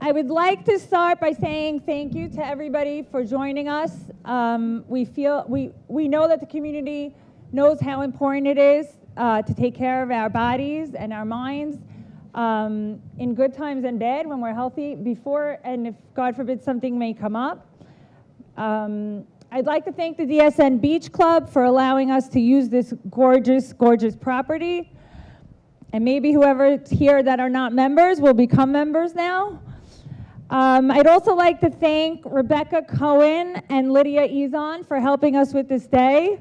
I would like to start by saying thank you to everybody for joining us. We know that the community knows how important it is to take care of our bodies and our minds in good times and bad when we're healthy before and if God forbid something may come up. I'd like to thank the DSN Beach Club for allowing us to use this gorgeous, gorgeous property. And maybe whoever's here that are not members will become members now. I'd also like to thank Rebecca Cohen and Lydia Ezon for helping us with this day,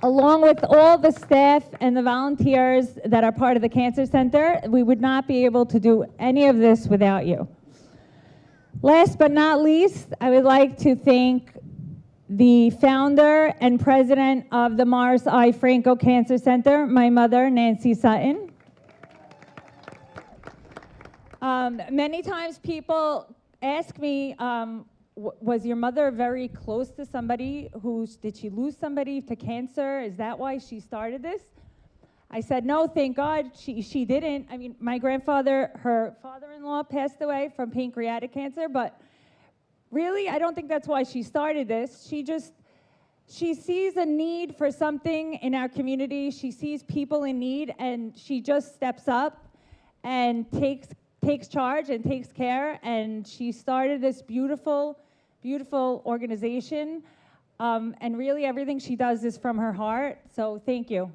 along with all the staff and the volunteers that are part of the Cancer Center. We would not be able to do any of this without you. Last but not least, I would like to thank the founder and president of the Morris I. Franco Cancer Center, my mother, Nancy Sutton. Many times people ask me, was your mother very close to somebody did she lose somebody to cancer? Is that why she started this? I said, no, thank God she didn't. I mean, my grandfather, her father-in-law passed away from pancreatic cancer, but really, I don't think that's why she started this. She sees a need for something in our community. She sees people in need, and she just steps up and takes charge and takes care. And she started this beautiful, beautiful organization. And really, everything she does is from her heart. So thank you.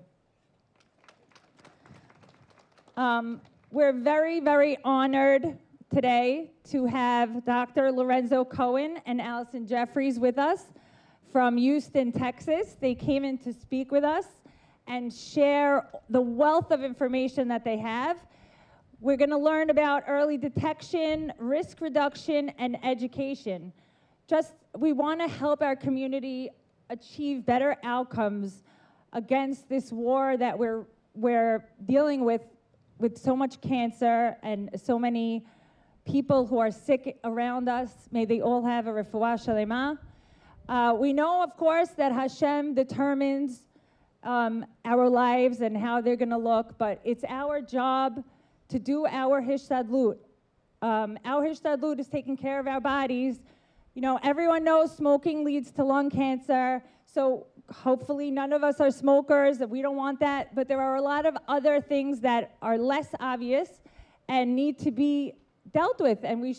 We're very, very honored today to have Dr. Lorenzo Cohen and Allison Jeffries with us from Houston, Texas. They came in to speak with us and share the wealth of information that they have. We're going to learn about early detection, risk reduction, and education. We want to help our community achieve better outcomes against this war that we're dealing with so much cancer and so many people who are sick around us. May they all have a refuah shalema. We know, of course, that Hashem determines our lives and how they're going to look, but it's our job to do our hishtadlut. Our hishtadlut is taking care of our bodies. You know, everyone knows smoking leads to lung cancer, so hopefully none of us are smokers, and we don't want that, but there are a lot of other things that are less obvious and need to be dealt with, and we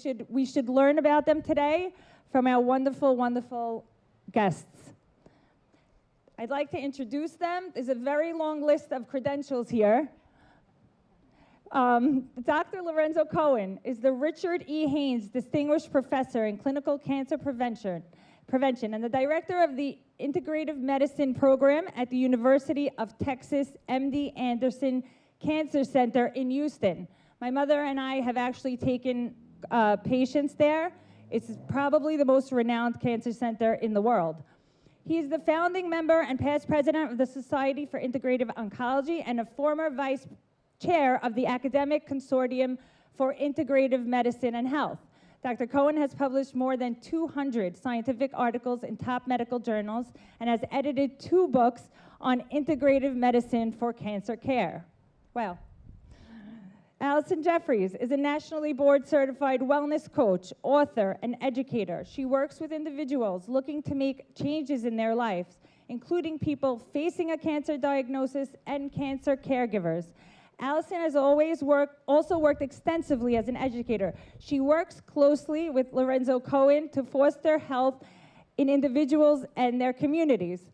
should learn about them today from our wonderful, wonderful guests. I'd like to introduce them. There's a very long list of credentials here. Dr. Lorenzo Cohen is the Richard E. Haynes Distinguished Professor in Clinical Cancer Prevention and the Director of the Integrative Medicine Program at the University of Texas MD Anderson Cancer Center in Houston. My mother and I have actually taken patients there. It's probably the most renowned cancer center in the world. He's the founding member and past president of the Society for Integrative Oncology and a former vice chair of the Academic Consortium for Integrative Medicine and Health. Dr. Cohen has published more than 200 scientific articles in top medical journals and has edited 2 books on integrative medicine for cancer care. Wow. Allison Jeffries is a nationally board-certified wellness coach, author, and educator. She works with individuals looking to make changes in their lives, including people facing a cancer diagnosis and cancer caregivers. Allison has also worked extensively as an educator. She works closely with Lorenzo Cohen to foster health in individuals and their communities.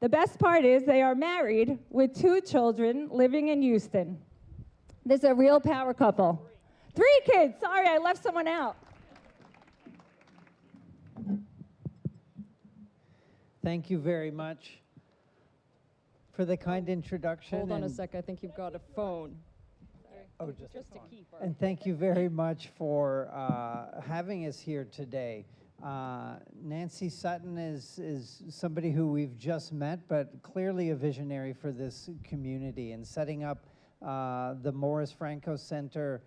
The best part is they are married with 2 children living in Houston. This is a real power couple. 3 kids, sorry, I left someone out. Thank you very much for the kind introduction. Hold on a sec, I think you've got a phone. Oh, just to keep our... And thank you very much for having us here today. Nancy Sutton is somebody who we've just met, but clearly a visionary for this community, and setting up the Morris Franco Center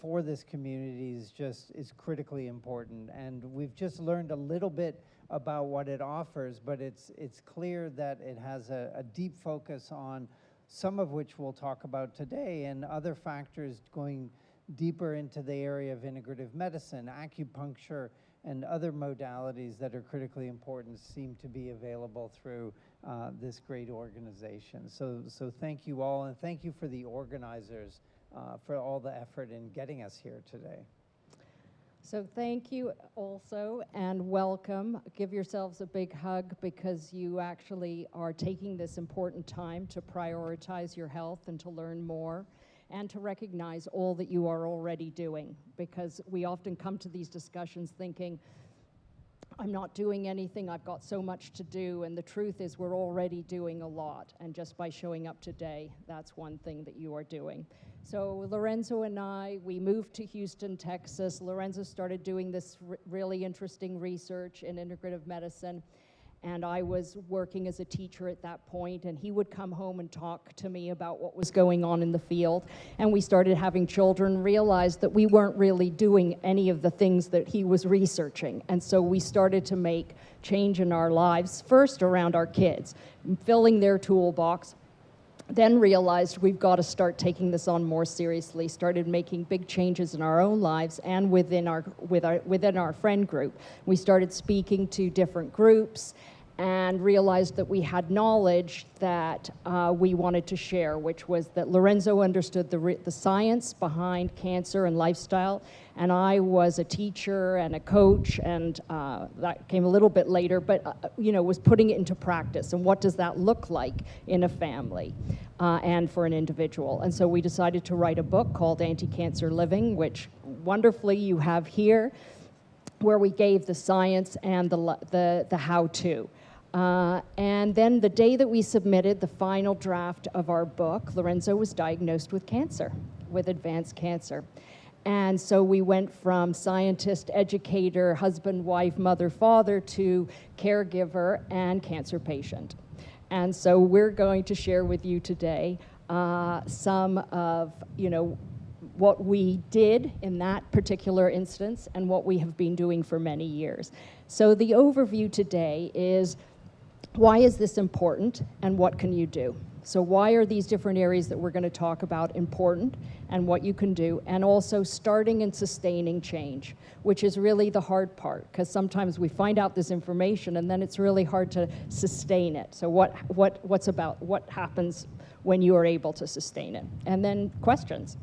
for this community is critically important. And we've just learned a little bit about what it offers, but it's clear that it has a deep focus on some of which we'll talk about today, and other factors going deeper into the area of integrative medicine, acupuncture, and other modalities that are critically important seem to be available through this great organization. So thank you all, and thank you for the organizers for all the effort in getting us here today. So thank you also, and welcome. Give yourselves a big hug, because you actually are taking this important time to prioritize your health and to learn more and to recognize all that you are already doing, because we often come to these discussions thinking, I'm not doing anything, I've got so much to do, and the truth is we're already doing a lot, and just by showing up today, that's one thing that you are doing. So Lorenzo and I, we moved to Houston, Texas. Lorenzo started doing this really interesting research in integrative medicine, and I was working as a teacher at that point, and he would come home and talk to me about what was going on in the field. And we started having children, realized that we weren't really doing any of the things that he was researching. And so we started to make change in our lives, first around our kids, filling their toolbox, then realized we've got to start taking this on more seriously, started making big changes in our own lives and within our friend group. We started speaking to different groups and realized that we had knowledge that we wanted to share, which was that Lorenzo understood the science behind cancer and lifestyle, and I was a teacher and a coach, and that came a little bit later, but was putting it into practice, and what does that look like in a family and for an individual. And so we decided to write a book called Anti-Cancer Living, which wonderfully you have here, where we gave the science and the how-to. And then the day that we submitted the final draft of our book, Lorenzo was diagnosed with cancer, with advanced cancer. And so we went from scientist, educator, husband, wife, mother, father, to caregiver and cancer patient. And so we're going to share with you today some of, what we did in that particular instance and what we have been doing for many years. So the overview today is, why is this important and what can you do? So why are these different areas that we're going to talk about important and what you can do, and also starting and sustaining change, which is really the hard part, because sometimes we find out this information and then it's really hard to sustain it. So what happens when you are able to sustain it? And then questions.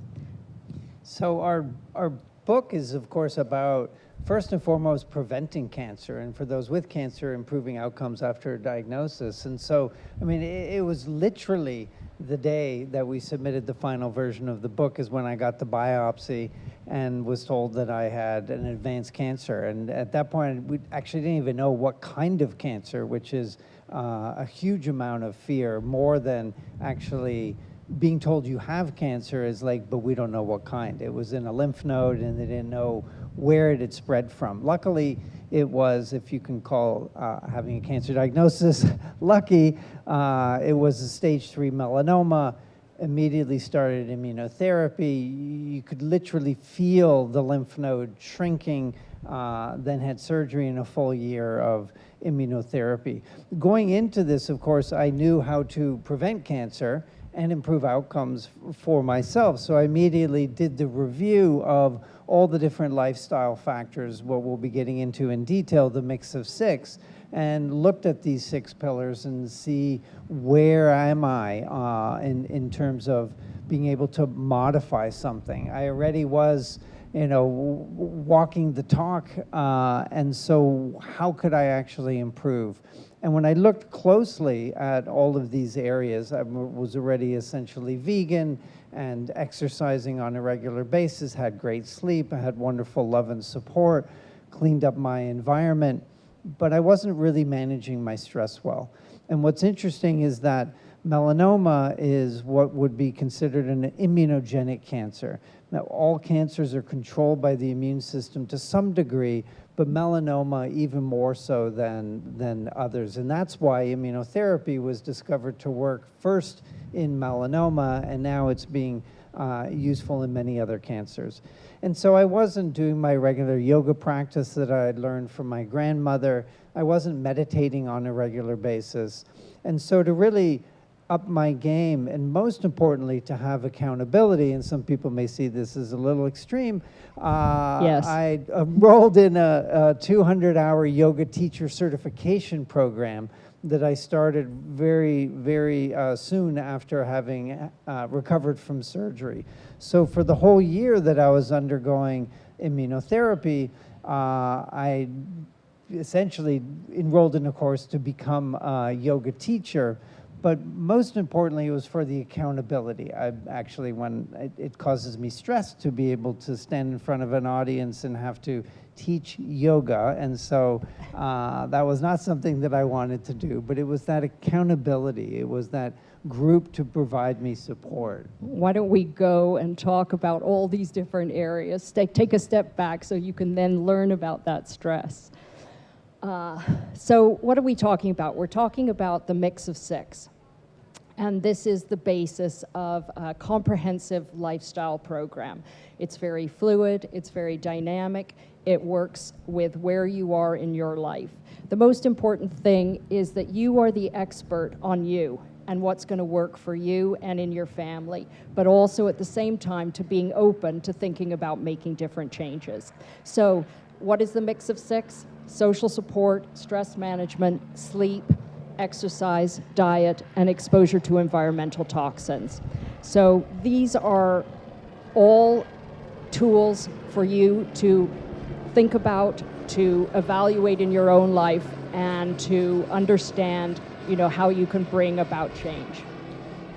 So our book is, of course, about, first and foremost, preventing cancer, and for those with cancer, improving outcomes after a diagnosis. And so, it was literally the day that we submitted the final version of the book is when I got the biopsy and was told that I had an advanced cancer. And at that point, we actually didn't even know what kind of cancer, which is a huge amount of fear, more than actually being told you have cancer is like, but we don't know what kind. It was in a lymph node, and they didn't know where it had spread from. Luckily, it was, if you can call having a cancer diagnosis lucky, it was a stage 3 melanoma, immediately started immunotherapy. You could literally feel the lymph node shrinking, then had surgery and a full year of immunotherapy. Going into this, of course, I knew how to prevent cancer and improve outcomes for myself. So I immediately did the review of all the different lifestyle factors, what we'll be getting into in detail, the mix of 6, and looked at these 6 pillars and see where am I in terms of being able to modify something. I already was, walking the talk, and so how could I actually improve? And when I looked closely at all of these areas, I was already essentially vegan and exercising on a regular basis, had great sleep, I had wonderful love and support, cleaned up my environment, but I wasn't really managing my stress well. And what's interesting is that melanoma is what would be considered an immunogenic cancer. Now, all cancers are controlled by the immune system to some degree, but melanoma even more so than others. And that's why immunotherapy was discovered to work first in melanoma, and now it's being useful in many other cancers. And so I wasn't doing my regular yoga practice that I had learned from my grandmother. I wasn't meditating on a regular basis. And so to really up my game, and most importantly, to have accountability. And some people may see this as a little extreme. Yes. I enrolled in a 200-hour yoga teacher certification program that I started very, very soon after having recovered from surgery. So for the whole year that I was undergoing immunotherapy, I essentially enrolled in a course to become a yoga teacher. But most importantly, it was for the accountability. When it causes me stress to be able to stand in front of an audience and have to teach yoga. And so that was not something that I wanted to do, but it was that accountability. It was that group to provide me support. Why don't we go and talk about all these different areas? Take a step back so you can then learn about that stress. So what are we talking about? We're talking about the Mix of Six. And this is the basis of a comprehensive lifestyle program. It's very fluid, it's very dynamic, it works with where you are in your life. The most important thing is that you are the expert on you and what's going to work for you and in your family, but also at the same time to being open to thinking about making different changes. So what is the Mix of Six? Social support, stress management, sleep, exercise, diet, and exposure to environmental toxins. So these are all tools for you to think about, to evaluate in your own life, and to understand, how you can bring about change.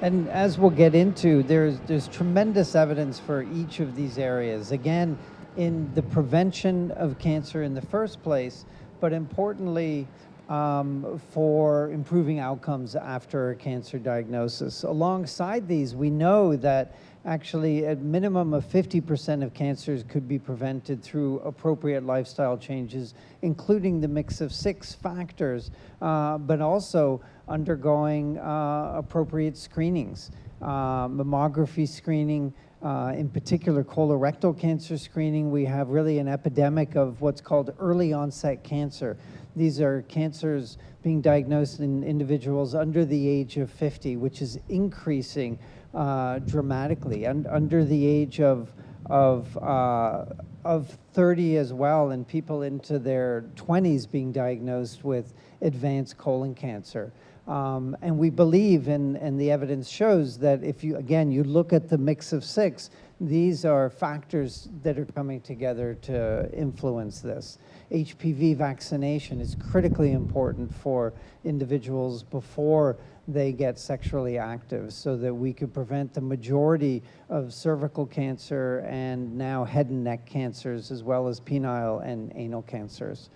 And as we'll get into, there's tremendous evidence for each of these areas. Again, in the prevention of cancer in the first place, but importantly, for improving outcomes after a cancer diagnosis. Alongside these, we know that actually a minimum of 50% of cancers could be prevented through appropriate lifestyle changes, including the Mix of Six factors, but also undergoing appropriate screenings, mammography screening, in particular colorectal cancer screening. We have really an epidemic of what's called early onset cancer. These are cancers being diagnosed in individuals under the age of 50, which is increasing dramatically, and under the age of 30 as well, and people into their 20s being diagnosed with advanced colon cancer. And we believe, and the evidence shows, that if you look at the Mix of Six, these are factors that are coming together to influence this. HPV vaccination is critically important for individuals before they get sexually active, so that we could prevent the majority of cervical cancer and now head and neck cancers, as well as penile and anal cancers.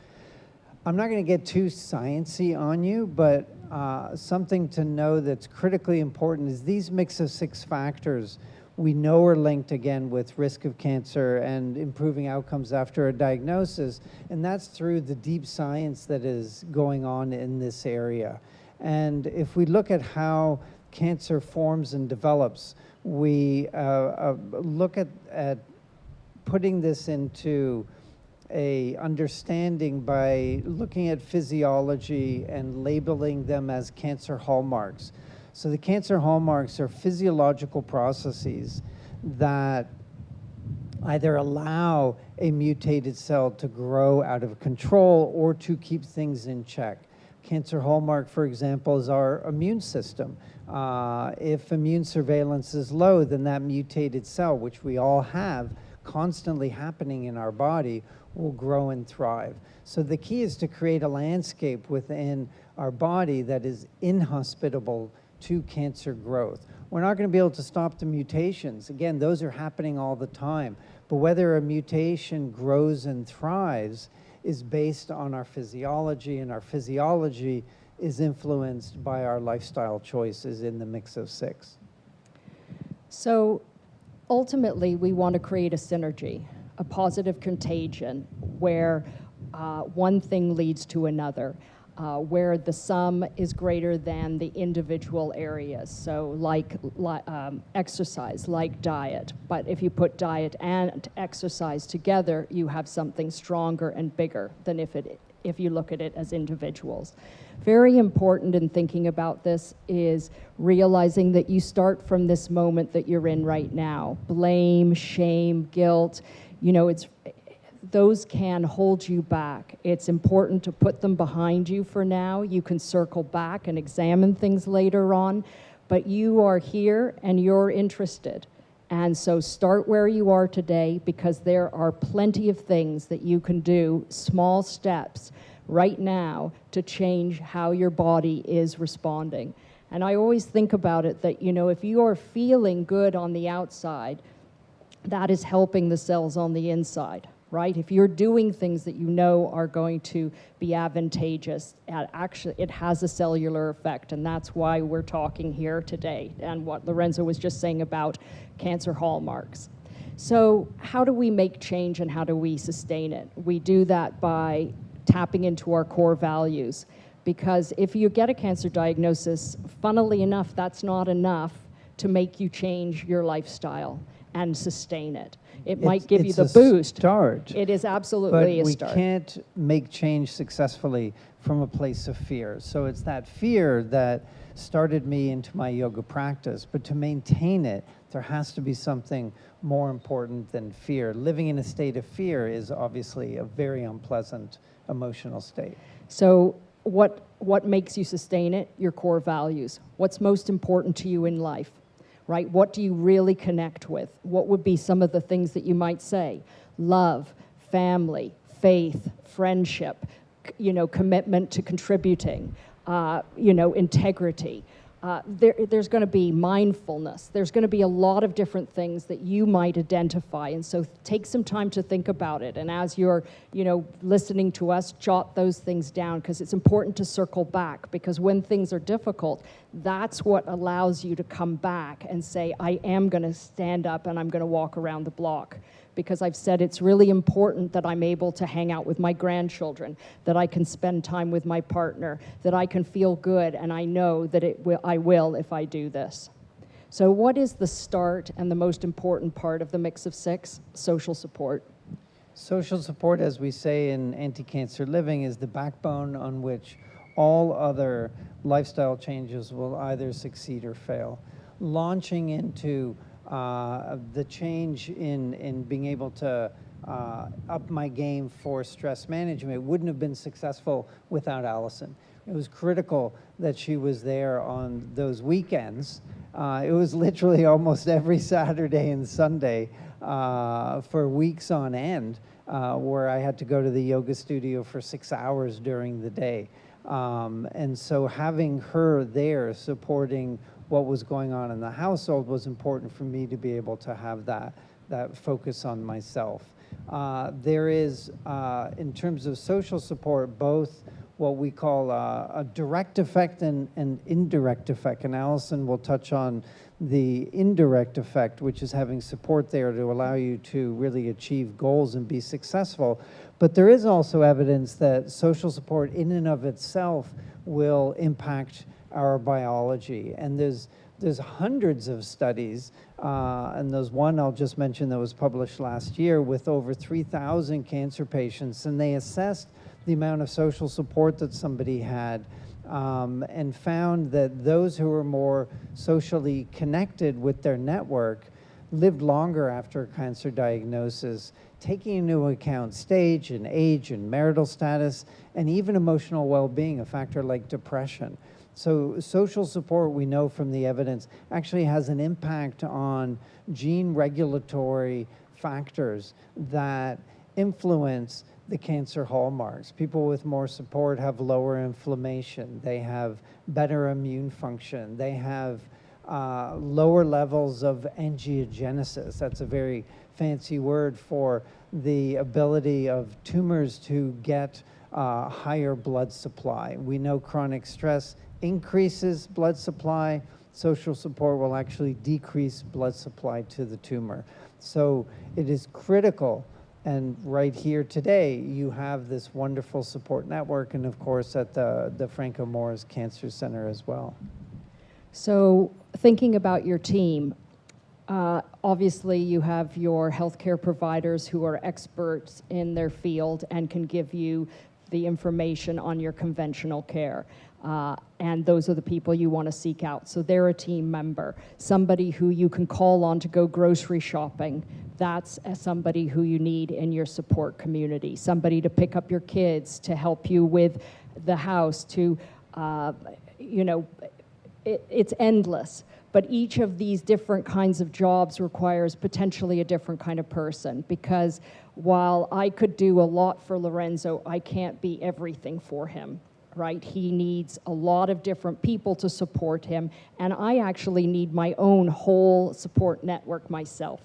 I'm not going to get too sciencey on you, but something to know that's critically important is these Mix of Six factors we know are linked again with risk of cancer and improving outcomes after a diagnosis, and that's through the deep science that is going on in this area. And if we look at how cancer forms and develops, we look at putting this into a understanding by looking at physiology and labeling them as cancer hallmarks. So the cancer hallmarks are physiological processes that either allow a mutated cell to grow out of control or to keep things in check. Cancer hallmark, for example, is our immune system. If immune surveillance is low, then that mutated cell, which we all have constantly happening in our body, will grow and thrive. So the key is to create a landscape within our body that is inhospitable to cancer growth. We're not going to be able to stop the mutations. Again, those are happening all the time. But whether a mutation grows and thrives is based on our physiology, and our physiology is influenced by our lifestyle choices in the Mix of Six. So ultimately, we want to create a synergy, a positive contagion, where one thing leads to another. Where the sum is greater than the individual areas. So like exercise, like diet. But if you put diet and exercise together, you have something stronger and bigger than if it if you look at it as individuals. Very important in thinking about this is realizing that you start from this moment that you're in right now. Blame, shame, guilt, those can hold you back. It's important to put them behind you for now. You can circle back and examine things later on, but you are here and you're interested. And so start where you are today, because there are plenty of things that you can do, small steps right now, to change how your body is responding. And I always think about it that, if you are feeling good on the outside, that is helping the cells on the inside, right? If you're doing things that you know are going to be advantageous, actually it has a cellular effect, and that's why we're talking here today, and what Lorenzo was just saying about cancer hallmarks. So how do we make change and how do we sustain it? We do that by tapping into our core values, because if you get a cancer diagnosis, funnily enough, that's not enough to make you change your lifestyle and sustain it. It might give you the boost. Start. It is absolutely a start. But we can't make change successfully from a place of fear. So it's that fear that started me into my yoga practice. But to maintain it, there has to be something more important than fear. Living in a state of fear is obviously a very unpleasant emotional state. So what makes you sustain it? Your core values. What's most important to you in life? Right? What do you really connect with? What would be some of the things that you might say? Love, family, faith, friendship, commitment to contributing, integrity. There's going to be mindfulness. There's going to be a lot of different things that you might identify. And so take some time to think about it. And as you're, listening to us, jot those things down, because it's important to circle back, because when things are difficult, that's what allows you to come back and say, I am going to stand up and I'm going to walk around the block. Because I've said it's really important that I'm able to hang out with my grandchildren, that I can spend time with my partner, that I can feel good, and I know that I will if I do this. So what is the start and the most important part of the Mix of Six? Social support. Social support, as we say in anti-cancer living, is the backbone on which all other lifestyle changes will either succeed or fail. Launching into the change in being able to up my game for stress management wouldn't have been successful without Allison. It was critical that she was there on those weekends. It was literally almost every Saturday and Sunday for weeks on end, where I had to go to the yoga studio for 6 hours during the day. And so having her there supporting what was going on in the household was important for me to be able to have that focus on myself. There is, in terms of social support, both what we call a direct effect and indirect effect. And Allison will touch on the indirect effect, which is having support there to allow you to really achieve goals and be successful. But there is also evidence that social support in and of itself will impact our biology. And there's hundreds of studies, and there's one I'll just mention that was published last year with over 3,000 cancer patients, and they assessed the amount of social support that somebody had, and found that those who were more socially connected with their network lived longer after a cancer diagnosis, taking into account stage and age and marital status, and even emotional well-being, a factor like depression. So social support, we know from the evidence, actually has an impact on gene regulatory factors that influence the cancer hallmarks. People with more support have lower inflammation. They have better immune function. They have lower levels of angiogenesis. That's a very fancy word for the ability of tumors to get higher blood supply. We know chronic stress increases blood supply. Social support will actually decrease blood supply to the tumor. So it is critical. And right here today, you have this wonderful support network, and of course at the Franco Morris Cancer Center as well. So thinking about your team, obviously you have your healthcare providers who are experts in their field and can give you the information on your conventional care. And those are the people you want to seek out. So they're a team member, somebody who you can call on to go grocery shopping. That's somebody who you need in your support community, somebody to pick up your kids, to help you with the house, to, you know, it's endless. But each of these different kinds of jobs requires potentially a different kind of person, because while I could do a lot for Lorenzo, I can't be everything for him, right? He needs a lot of different people to support him, and I actually need my own whole support network myself,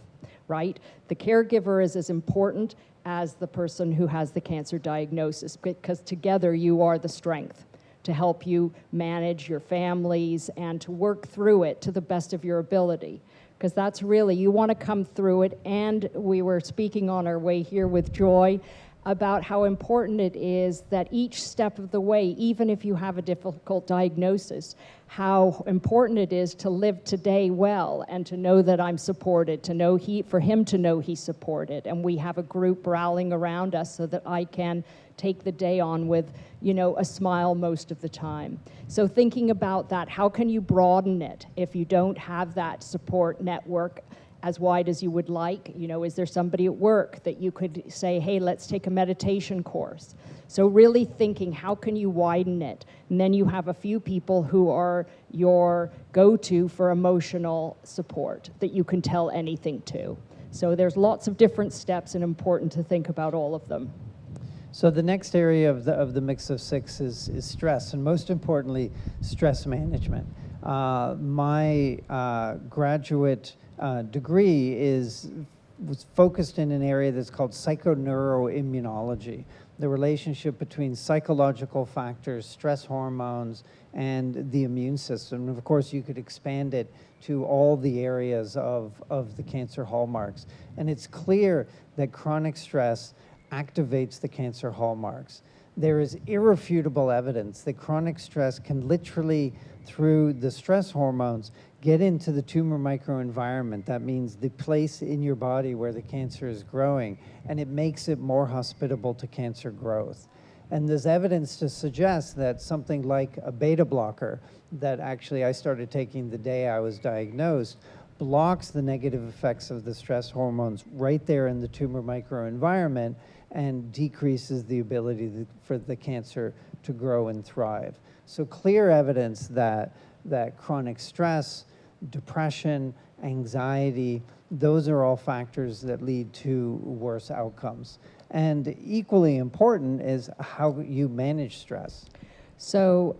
right? The caregiver is as important as the person who has the cancer diagnosis, because together you are the strength to help you manage your families and to work through it to the best of your ability. Because that's really, you want to come through it. And we were speaking on our way here with Joy about how important it is that each step of the way, even if you have a difficult diagnosis, how important it is to live today well and to know that I'm supported, to know for him to know he's supported. And we have a group rallying around us so that I can take the day on with, you know, a smile most of the time. So thinking about that, how can you broaden it if you don't have that support network as wide as you would like? You know, is there somebody at work that you could say, hey, let's take a meditation course? So really thinking, how can you widen it? And then you have a few people who are your go-to for emotional support that you can tell anything to. So there's lots of different steps, and important to think about all of them. So the next area of the mix of six is stress, and most importantly, stress management. My graduate degree was focused in an area that's called psychoneuroimmunology, the relationship between psychological factors, stress hormones, and the immune system. And of course, you could expand it to all the areas of the cancer hallmarks. And it's clear that chronic stress activates the cancer hallmarks. There is irrefutable evidence that chronic stress can literally, through the stress hormones, get into the tumor microenvironment. That means the place in your body where the cancer is growing, and it makes it more hospitable to cancer growth. And there's evidence to suggest that something like a beta blocker, that actually I started taking the day I was diagnosed, blocks the negative effects of the stress hormones right there in the tumor microenvironment and decreases the ability for the cancer to grow and thrive. So clear evidence that chronic stress, depression, anxiety, those are all factors that lead to worse outcomes. And equally important is how you manage stress. So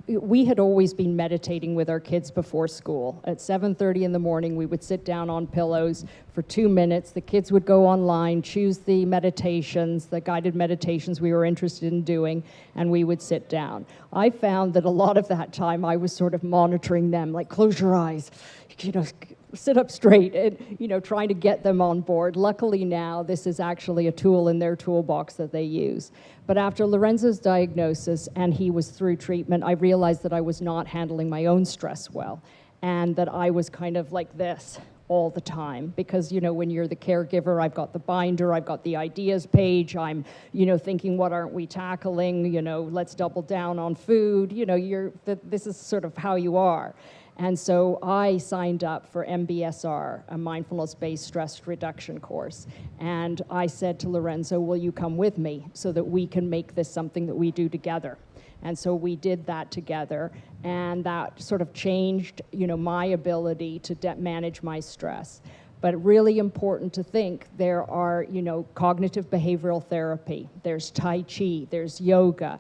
we had always been meditating with our kids before school. At 7:30 in the morning, we would sit down on pillows for 2 minutes. The kids would go online, choose the meditations, the guided meditations we were interested in doing, and we would sit down. I found that a lot of that time I was sort of monitoring them, like, close your eyes, you know, sit up straight, and, you know, trying to get them on board. Luckily now, this is actually a tool in their toolbox that they use. But after Lorenzo's diagnosis and he was through treatment, I realized that I was not handling my own stress well, and that I was kind of like this all the time. Because, you know, when you're the caregiver, I've got the binder, I've got the ideas page, I'm, you know, thinking, what aren't we tackling? You know, let's double down on food. You know, this is sort of how you are. And so I signed up for MBSR, a mindfulness-based stress reduction course. And I said to Lorenzo, will you come with me so that we can make this something that we do together? And so we did that together, and that sort of changed, you know, my ability to manage my stress. But really important to think, there are, you know, cognitive behavioral therapy, there's Tai Chi, there's yoga,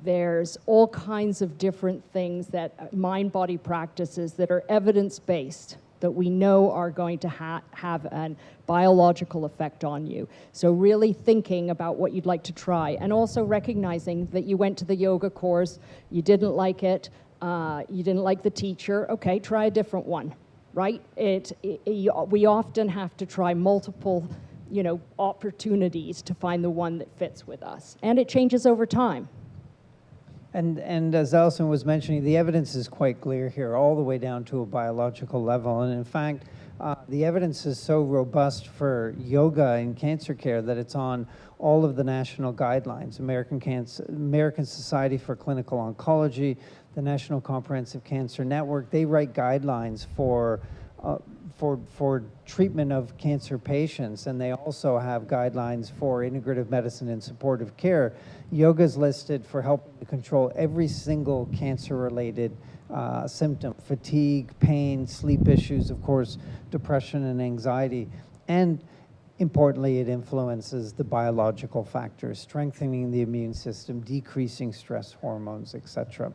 there's all kinds of different things, that mind-body practices that are evidence-based, that we know are going to have a biological effect on you. So really thinking about what you'd like to try, and also recognizing that you went to the yoga course, you didn't like it, you didn't like the teacher, okay, try a different one, right? We often have to try multiple, you know, opportunities to find the one that fits with us, and it changes over time. And as Alison was mentioning, the evidence is quite clear here, all the way down to a biological level. And in fact, The evidence is so robust for yoga in cancer care that it's on all of the national guidelines. American Society for Clinical Oncology, the National Comprehensive Cancer Network, they write guidelines for treatment of cancer patients, and they also have guidelines for integrative medicine and supportive care. Yoga is listed for helping to control every single cancer-related symptom: fatigue, pain, sleep issues, of course, depression and anxiety. And importantly, it influences the biological factors, strengthening the immune system, decreasing stress hormones, etc.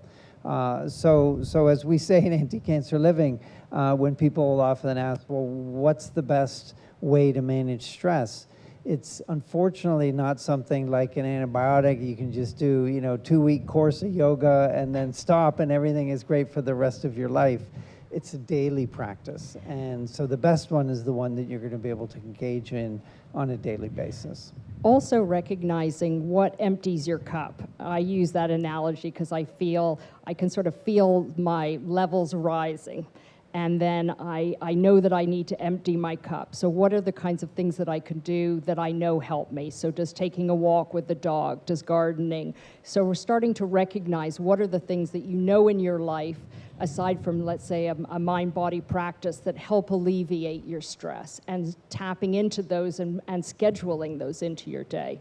So as we say in Anti-Cancer Living, when people often ask, well, what's the best way to manage stress? It's unfortunately not something like an antibiotic. You can just do, 2-week course of yoga and then stop and everything is great for the rest of your life. It's a daily practice. And so the best one is the one that you're going to be able to engage in on a daily basis. Also recognizing what empties your cup. I use that analogy because I can sort of feel my levels rising. And then I know that I need to empty my cup. So what are the kinds of things that I can do that I know help me? So does taking a walk with the dog, does gardening? So we're starting to recognize what are the things that you know in your life, aside from, let's say, a mind-body practice, that help alleviate your stress, and tapping into those and scheduling those into your day.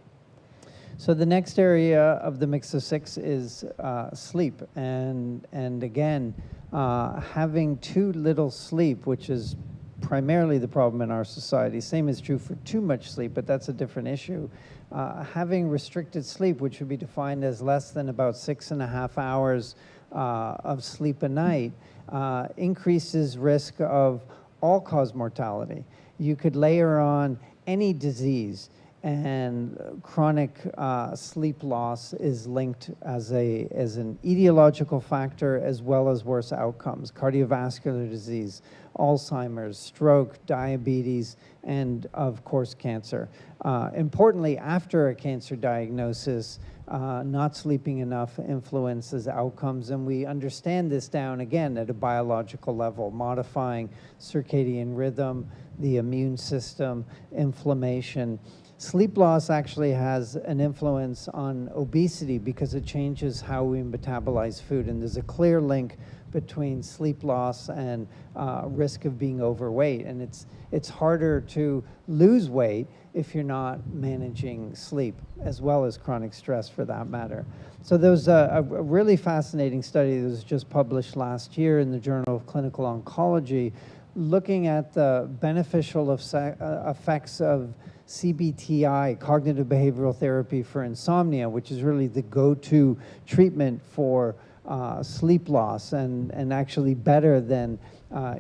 So the next area of the mix of 6 is sleep. And again, having too little sleep, which is primarily the problem in our society. Same is true for too much sleep, but that's a different issue. Having restricted sleep, which would be defined as less than about 6.5 hours of sleep a night, increases risk of all-cause mortality. You could layer on any disease, and chronic sleep loss is linked as an etiological factor as well as worse outcomes: cardiovascular disease, Alzheimer's, stroke, diabetes, and of course cancer. Importantly, after a cancer diagnosis, not sleeping enough influences outcomes, and we understand this down again at a biological level, modifying circadian rhythm, the immune system, inflammation. Sleep loss actually has an influence on obesity because it changes how we metabolize food, and there's a clear link between sleep loss and risk of being overweight. And it's harder to lose weight if you're not managing sleep, as well as chronic stress for that matter. So there was a really fascinating study that was just published last year in the Journal of Clinical Oncology, looking at the beneficial effects of CBTI, cognitive behavioral therapy for insomnia, which is really the go-to treatment for sleep loss, and actually better than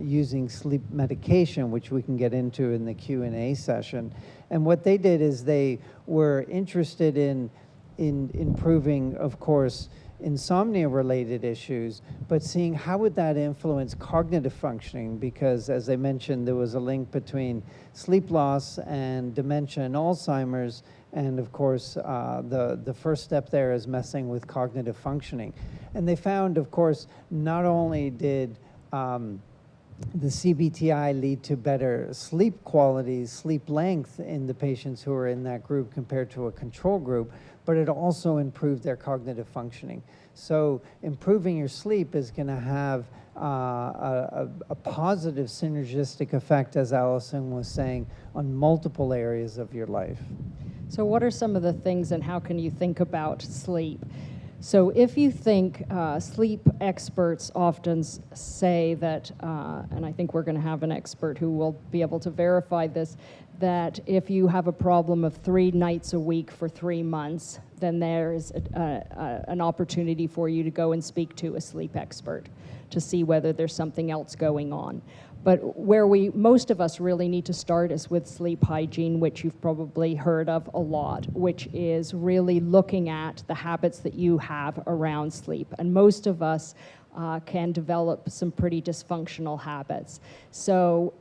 using sleep medication, which we can get into in the Q&A session. And what they did is they were interested in improving, of course, insomnia-related issues, but seeing how would that influence cognitive functioning, because as I mentioned, there was a link between sleep loss and dementia and Alzheimer's, and of course, the first step there is messing with cognitive functioning. And they found, of course, not only did the CBTI lead to better sleep quality, sleep length in the patients who were in that group compared to a control group, but it also improved their cognitive functioning. So improving your sleep is going to have a positive synergistic effect, as Allison was saying, on multiple areas of your life. So what are some of the things, and how can you think about sleep? So if you think, sleep experts often say that, and I think we're going to have an expert who will be able to verify this, that if you have a problem of 3 nights a week for 3 months, then there's an opportunity for you to go and speak to a sleep expert to see whether there's something else going on. But where most of us really need to start is with sleep hygiene, which you've probably heard of a lot, which is really looking at the habits that you have around sleep. And most of us can develop some pretty dysfunctional habits. So,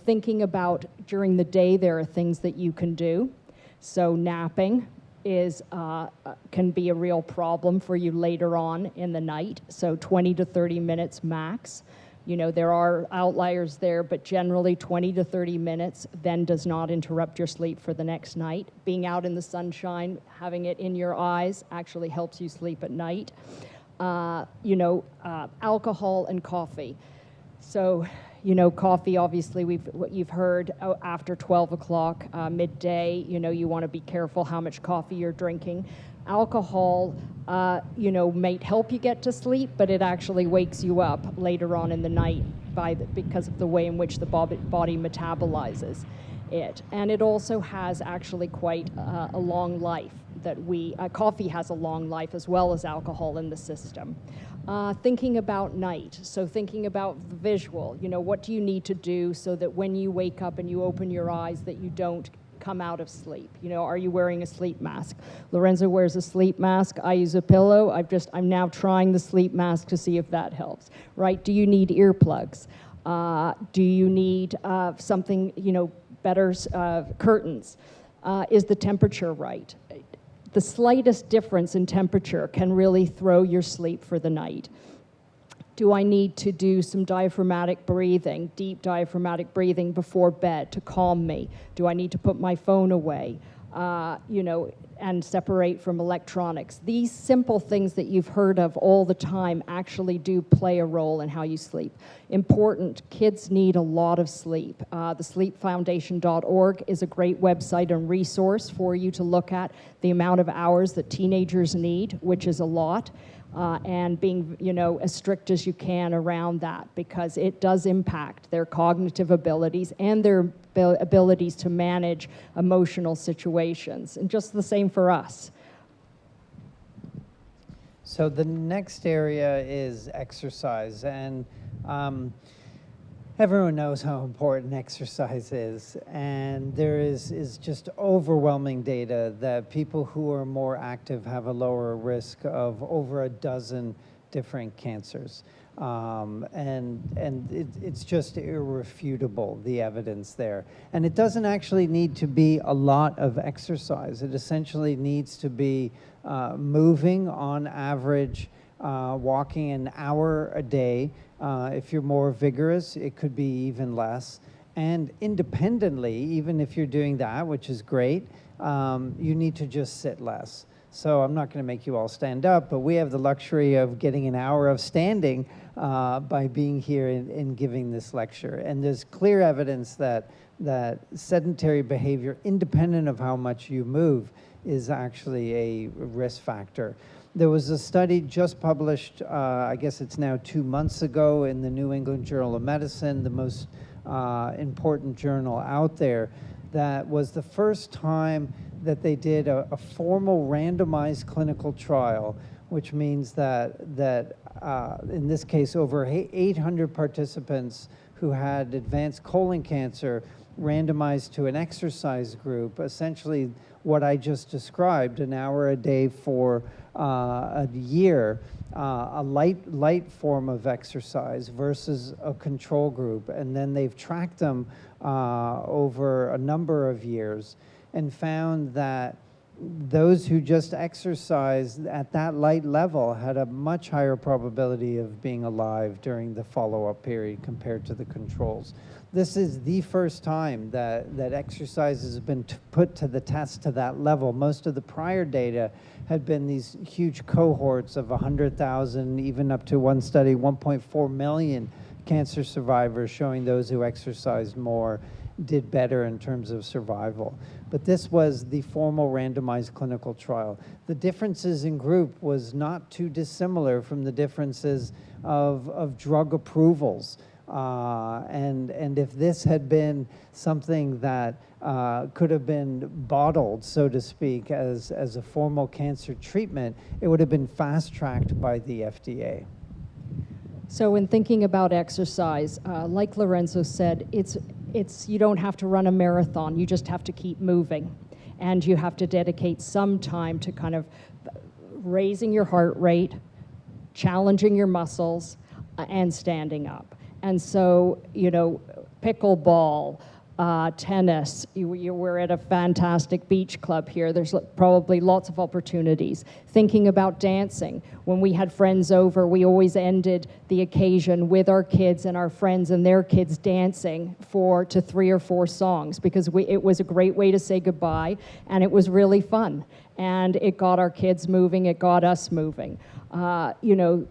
thinking about during the day, there are things that you can do. So napping can be a real problem for you later on in the night. So 20 to 30 minutes max. You know, there are outliers there, but generally 20 to 30 minutes then does not interrupt your sleep for the next night. Being out in the sunshine, having it in your eyes actually helps you sleep at night. Alcohol and coffee. So, coffee, obviously, what you've heard after 12 o'clock, midday, you want to be careful how much coffee you're drinking. Alcohol, might help you get to sleep, but it actually wakes you up later on in the night because of the way in which the body metabolizes it. And it also has actually quite a long life coffee has a long life as well as alcohol in the system. Thinking about night, so thinking about the visual, what do you need to do so that when you wake up and you open your eyes that you don't come out of sleep? Are you wearing a sleep mask? Lorenzo wears a sleep mask. I use a pillow. I'm now trying the sleep mask to see if that helps, right? Do you need earplugs? Do you need something, better curtains? Is the temperature right? The slightest difference in temperature can really throw your sleep for the night. Do I need to do some diaphragmatic breathing, deep diaphragmatic breathing before bed to calm me? Do I need to put my phone away, and separate from electronics? These simple things that you've heard of all the time actually do play a role in how you sleep. Important, kids need a lot of sleep. The sleepfoundation.org is a great website and resource for you to look at the amount of hours that teenagers need, which is a lot. And being, as strict as you can around that, because it does impact their cognitive abilities and their abilities to manage emotional situations. And just the same for us. So the next area is exercise, and everyone knows how important exercise is, and there is just overwhelming data that people who are more active have a lower risk of over a dozen different cancers. It's just irrefutable, the evidence there. And it doesn't actually need to be a lot of exercise. It essentially needs to be moving on average, walking an hour a day. If you're more vigorous, it could be even less. And independently, even if you're doing that, which is great, you need to just sit less. So I'm not going to make you all stand up, but we have the luxury of getting an hour of standing by being here and giving this lecture. And there's clear evidence that sedentary behavior, independent of how much you move, is actually a risk factor. There was a study just published, I guess it's now 2 months ago, in the New England Journal of Medicine, the most important journal out there, that was the first time that they did a formal randomized clinical trial, which means that in this case, over 800 participants who had advanced colon cancer randomized to an exercise group, essentially what I just described, an hour a day for a year, a light form of exercise versus a control group. And then they've tracked them over a number of years and found that those who just exercised at that light level had a much higher probability of being alive during the follow-up period compared to the controls. This is the first time that exercise has been put to the test to that level. Most of the prior data had been these huge cohorts of 100,000, even up to one study, 1.4 million cancer survivors, showing those who exercised more did better in terms of survival. But this was the formal randomized clinical trial. The differences in group was not too dissimilar from the differences of drug approvals. And if this had been something that could have been bottled, so to speak, as a formal cancer treatment, it would have been fast-tracked by the FDA. So in thinking about exercise, like Lorenzo said, you don't have to run a marathon, you just have to keep moving. And you have to dedicate some time to kind of raising your heart rate, challenging your muscles, and standing up. And so, pickleball, tennis. We're at a fantastic beach club here. There's probably lots of opportunities. Thinking about dancing. When we had friends over, we always ended the occasion with our kids and our friends and their kids dancing to 3 or 4 songs, because it was a great way to say goodbye, and it was really fun. And it got our kids moving, it got us moving. You know,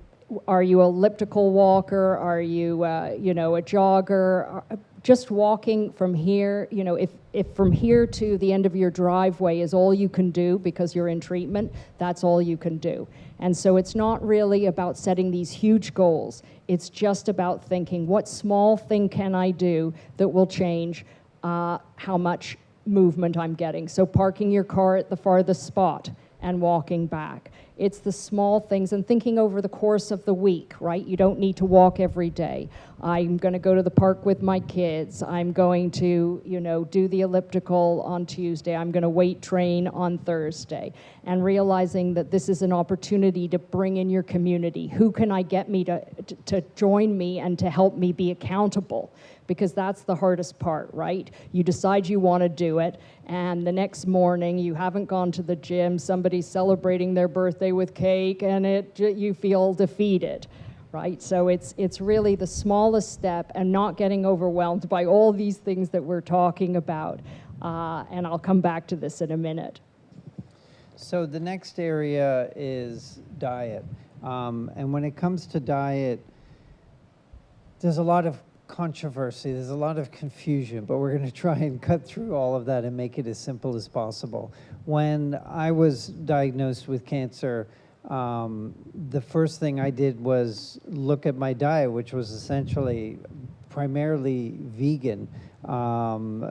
are you an elliptical walker? Are you, you know, a jogger? Just walking from here, you know, if from here to the end of your driveway is all you can do because you're in treatment, that's all you can do. And so it's not really about setting these huge goals. It's just about thinking, what small thing can I do that will change how much movement I'm getting? So parking your car at the farthest spot and walking back. It's the small things, and thinking over the course of the week, right? You don't need to walk every day. I'm going to go to the park with my kids. I'm going to, you know, do the elliptical on Tuesday. I'm going to weight train on Thursday. And realizing that this is an opportunity to bring in your community. Who can I get me to join me and to help me be accountable? Because that's the hardest part, right? You decide you want to do it, and the next morning you haven't gone to the gym, somebody's celebrating their birthday with cake, and you feel defeated, right? So it's really the smallest step, and not getting overwhelmed by all these things that we're talking about. And I'll come back to this in a minute. So the next area is diet. And when it comes to diet, there's a lot of controversy, there's a lot of confusion, but we're going to try and cut through all of that and make it as simple as possible. When I was diagnosed with cancer, the first thing I did was look at my diet, which was essentially primarily vegan,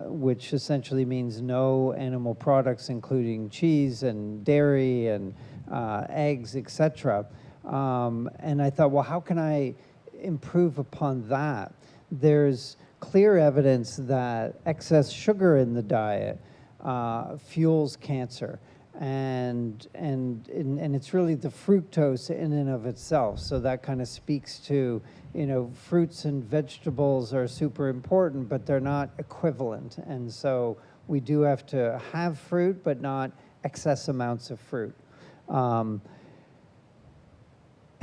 which essentially means no animal products, including cheese and dairy and eggs, etc. And I thought, well, how can I improve upon that? There's clear evidence that excess sugar in the diet fuels cancer, and it's really the fructose in and of itself. So that kind of speaks to, you know, fruits and vegetables are super important, but they're not equivalent, and so we do have to have fruit, but not excess amounts of fruit.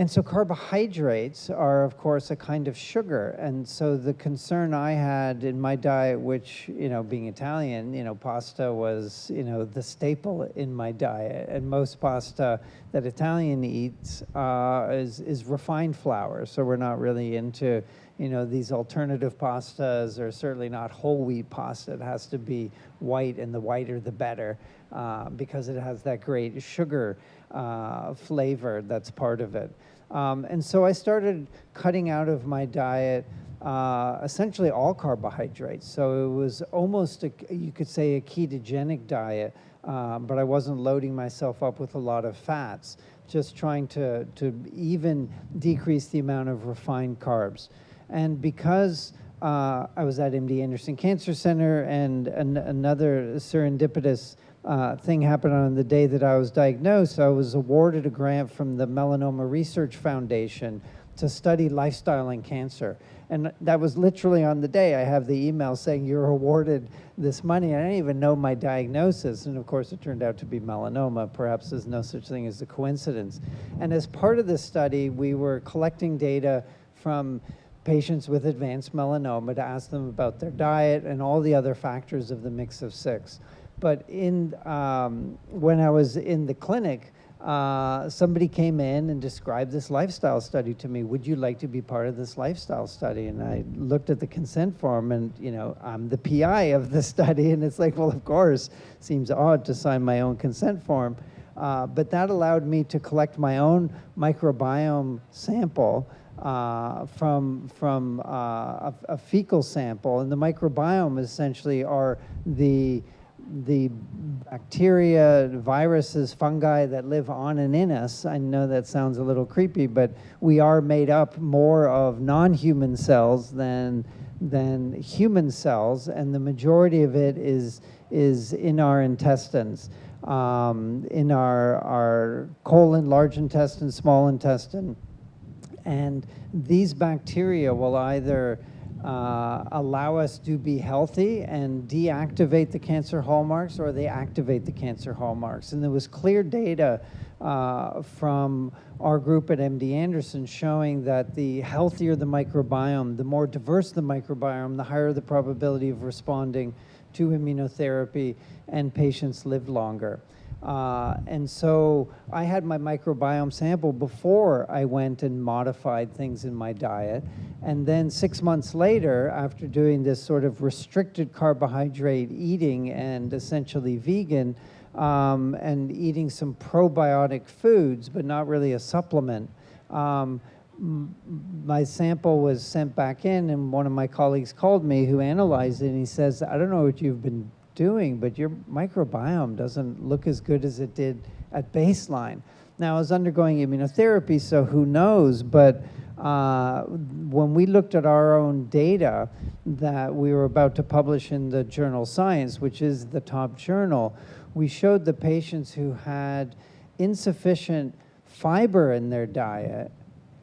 And so carbohydrates are, of course, a kind of sugar. And so the concern I had in my diet, which, you know, being Italian, you know, pasta was, you know, the staple in my diet. And most pasta that Italian eats is refined flour. So we're not really into, you know, these alternative pastas, or certainly not whole wheat pasta. It has to be white, and the whiter the better, because it has that great sugar flavor that's part of it. And so I started cutting out of my diet essentially all carbohydrates. So it was almost, you could say, a ketogenic diet, but I wasn't loading myself up with a lot of fats, just trying to even decrease the amount of refined carbs. And because I was at MD Anderson Cancer Center, and another serendipitous thing happened on the day that I was diagnosed, I was awarded a grant from the Melanoma Research Foundation to study lifestyle and cancer. And that was literally on the day. I have the email saying, you're awarded this money. I didn't even know my diagnosis. And of course, it turned out to be melanoma. Perhaps there's no such thing as a coincidence. And as part of this study, we were collecting data from patients with advanced melanoma to ask them about their diet and all the other factors of the mix of 6. But when I was in the clinic, somebody came in and described this lifestyle study to me. Would you like to be part of this lifestyle study? And I looked at the consent form, and, you know, I'm the PI of the study, and it's like, well, of course, seems odd to sign my own consent form. But that allowed me to collect my own microbiome sample from a fecal sample. And the microbiome essentially are the bacteria, viruses, fungi that live on and in us. I know that sounds a little creepy, but we are made up more of non-human cells than human cells, and the majority of it is in our intestines, in our colon, large intestine, small intestine. And these bacteria will either allow us to be healthy and deactivate the cancer hallmarks, or they activate the cancer hallmarks. And there was clear data from our group at MD Anderson showing that the healthier the microbiome, the more diverse the microbiome, the higher the probability of responding to immunotherapy, and patients lived longer. And so I had my microbiome sample before I went and modified things in my diet. And then 6 months later, after doing this sort of restricted carbohydrate eating and essentially vegan, and eating some probiotic foods, but not really a supplement, my sample was sent back in, and one of my colleagues called me who analyzed it, and he says, I don't know what you've been doing, but your microbiome doesn't look as good as it did at baseline. Now, I was undergoing immunotherapy, so who knows, but when we looked at our own data that we were about to publish in the journal Science, which is the top journal, we showed the patients who had insufficient fiber in their diet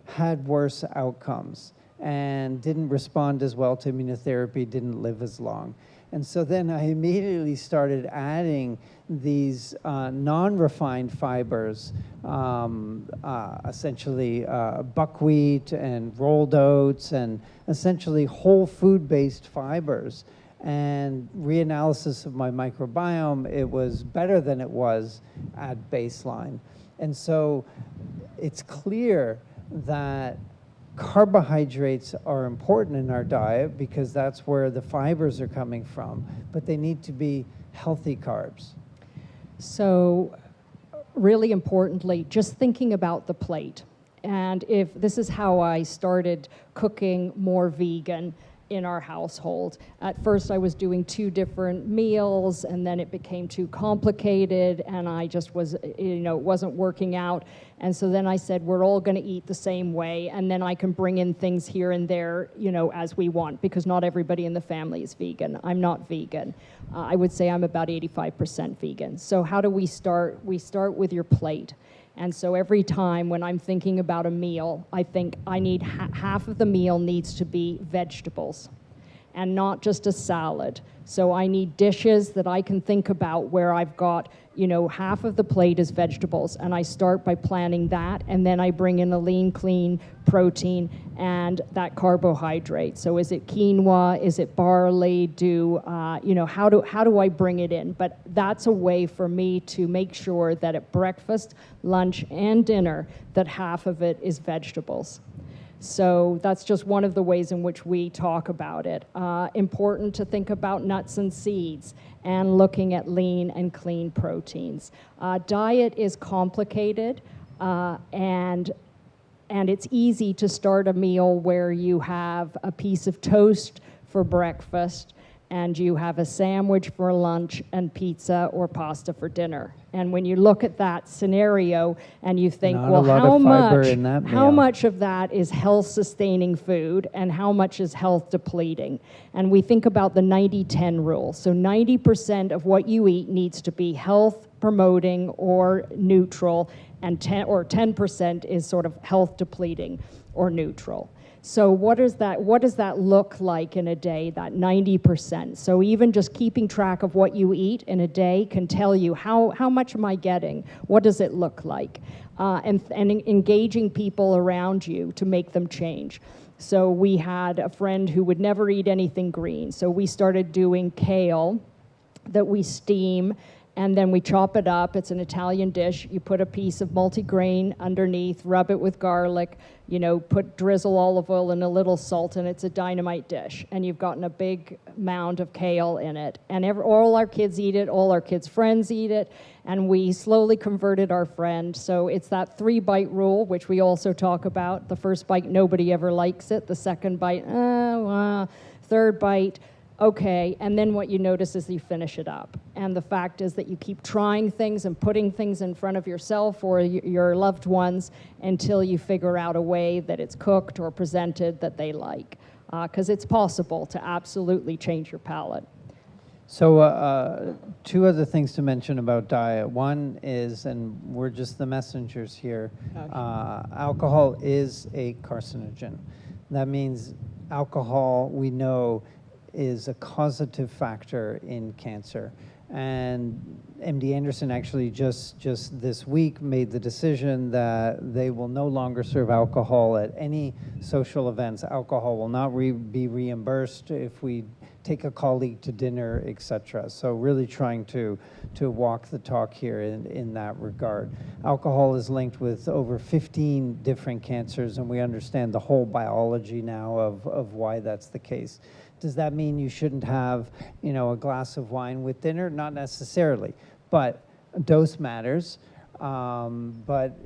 had worse outcomes and didn't respond as well to immunotherapy, didn't live as long. And so then I immediately started adding these non-refined fibers, essentially buckwheat and rolled oats, and essentially whole food-based fibers. And reanalysis of my microbiome, it was better than it was at baseline. And so it's clear that carbohydrates are important in our diet because that's where the fibers are coming from, but they need to be healthy carbs. So really importantly, just thinking about the plate. And if this is how I started cooking more vegan in our household. At first I was doing 2 different meals, and then it became too complicated, and I just was, it wasn't working out. And so then I said, we're all gonna eat the same way, and then I can bring in things here and there, as we want, because not everybody in the family is vegan. I'm not vegan. I would say I'm about 85% vegan. So how do we start? We start with your plate. And so every time when I'm thinking about a meal, I think I need half of the meal needs to be vegetables and not just a salad. So I need dishes that I can think about where I've got, half of the plate is vegetables, and I start by planning that, and then I bring in a lean, clean protein and that carbohydrate. So is it quinoa? Is it barley? How do I bring it in? But that's a way for me to make sure that at breakfast, lunch, and dinner, that half of it is vegetables. So that's just one of the ways in which we talk about it. Important to think about nuts and seeds and looking at lean and clean proteins. Diet is complicated, and it's easy to start a meal where you have a piece of toast for breakfast and you have a sandwich for lunch and pizza or pasta for dinner. And when you look at that scenario and you think, Not well, a lot how of fiber in that how meal. much of that is health-sustaining food and how much is health-depleting? And we think about the 90-10 rule. So 90% of what you eat needs to be health-promoting or neutral, and 10% is sort of health-depleting or neutral. So what does that look like in a day, that 90%? So even just keeping track of what you eat in a day can tell you how much am I getting? What does it look like? And engaging people around you to make them change. So we had a friend who would never eat anything green. So we started doing kale that we steam, and then we chop it up. It's an Italian dish. You put a piece of multigrain underneath, rub it with garlic, drizzle olive oil and a little salt, and it's a dynamite dish. And you've gotten a big mound of kale in it. And all our kids eat it, all our kids' friends eat it, and we slowly converted our friend. So it's that 3-bite rule, which we also talk about. The first bite, nobody ever likes it. The second bite, third bite, okay, and then what you notice is you finish it up. And the fact is that you keep trying things and putting things in front of yourself or your loved ones until you figure out a way that it's cooked or presented that they like. Because it's possible to absolutely change your palate. So 2 other things to mention about diet. One is, and we're just the messengers here, alcohol is a carcinogen. That means alcohol, we know, is a causative factor in cancer. And MD Anderson actually just this week made the decision that they will no longer serve alcohol at any social events. Alcohol will not be reimbursed if we take a colleague to dinner, etc. So really trying to walk the talk here in that regard. Alcohol is linked with over 15 different cancers, and we understand the whole biology now of why that's the case. Does that mean you shouldn't have, a glass of wine with dinner? Not necessarily, but dose matters. But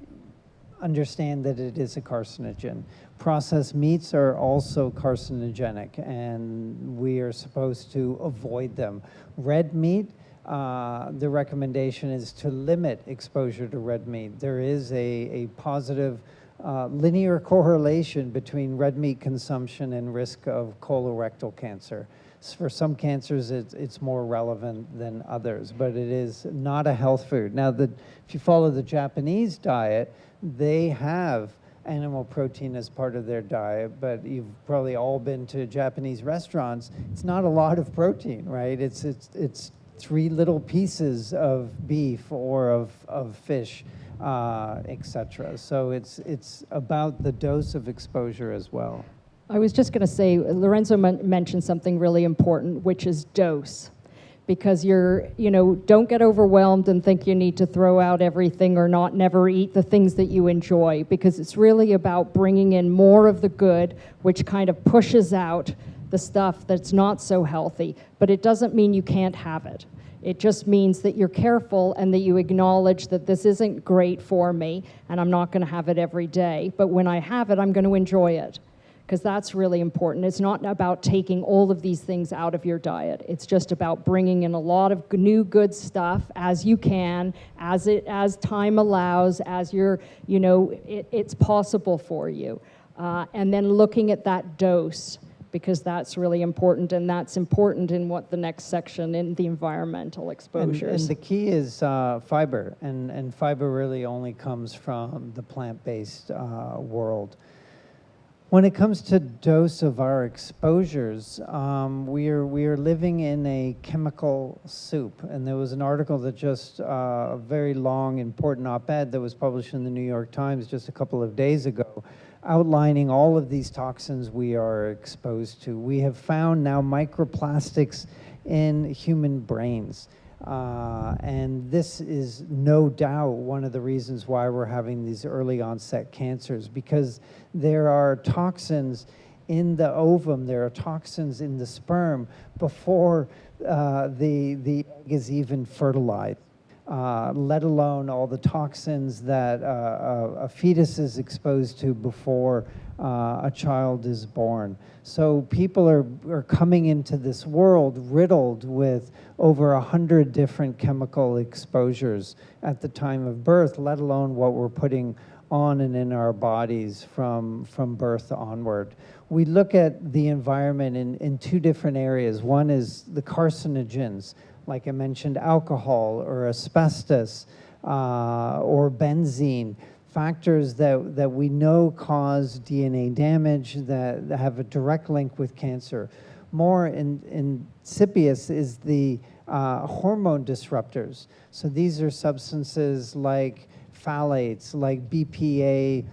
understand that it is a carcinogen. Processed meats are also carcinogenic, and we are supposed to avoid them. Red meat, the recommendation is to limit exposure to red meat. There is a positive linear correlation between red meat consumption and risk of colorectal cancer. For some cancers, it's more relevant than others, but it is not a health food. Now, if you follow the Japanese diet, they have animal protein as part of their diet, but you've probably all been to Japanese restaurants. It's not a lot of protein, right? It's 3 little pieces of beef or of fish, etc. So it's about the dose of exposure as well. I was just going to say, Lorenzo mentioned something really important, which is dose. Because don't get overwhelmed and think you need to throw out everything or never eat the things that you enjoy, because it's really about bringing in more of the good, which kind of pushes out the stuff that's not so healthy. But it doesn't mean you can't have it. It just means that you're careful and that you acknowledge that this isn't great for me and I'm not going to have it every day. But when I have it, I'm going to enjoy it, because that's really important. It's not about taking all of these things out of your diet. It's just about bringing in a lot of new good stuff as you can, as time allows, as it's possible for you. And then looking at that dose, because that's really important, and that's important in what the next section in the environmental exposures. And the key is fiber, and fiber really only comes from the plant-based world. When it comes to dose of our exposures, we are living in a chemical soup. And there was an article that just, a very long, important op-ed that was published in the New York Times just a couple of days ago, outlining all of these toxins we are exposed to. We have found now microplastics in human brains. And this is no doubt one of the reasons why we're having these early onset cancers, because there are toxins in the ovum, there are toxins in the sperm before the egg is even fertilized, let alone all the toxins that a fetus is exposed to before a child is born. So people are coming into this world riddled with over 100 different chemical exposures at the time of birth, let alone what we're putting on and in our bodies from birth onward. We look at the environment in 2 different areas. One is the carcinogens, like I mentioned, alcohol or asbestos or benzene. Factors that we know cause DNA damage, that have a direct link with cancer. More insidious is the hormone disruptors. So these are substances like phthalates, like BPA,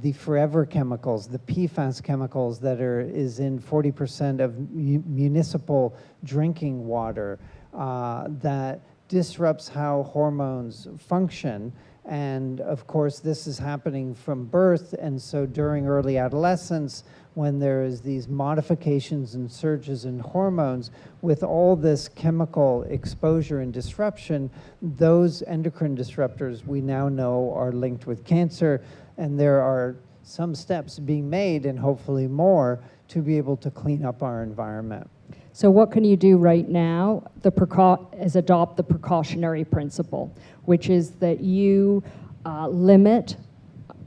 the forever chemicals, the PFAS chemicals that is in 40% of municipal drinking water, that disrupts how hormones function. And of course, this is happening from birth, and so during early adolescence, when there is these modifications and surges in hormones, with all this chemical exposure and disruption, those endocrine disruptors we now know are linked with cancer, and there are some steps being made, and hopefully more, to be able to clean up our environment. So what can you do right now? Is adopt the precautionary principle, which is that you limit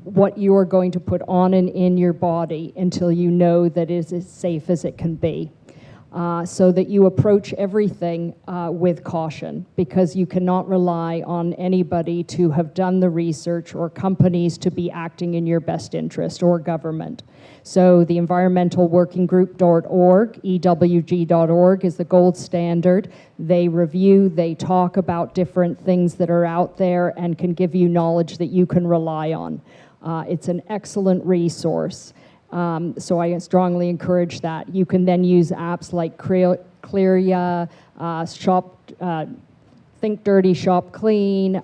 what you are going to put on and in your body until you know that it is as safe as it can be. so that you approach everything with caution, because you cannot rely on anybody to have done the research or companies to be acting in your best interest, or government. So the environmentalworkinggroup.org, EWG.org, is the gold standard. They review, they talk about different things that are out there and can give you knowledge that you can rely on. It's an excellent resource. So I strongly encourage that. You can then use apps like Clearia, Think Dirty, Shop Clean,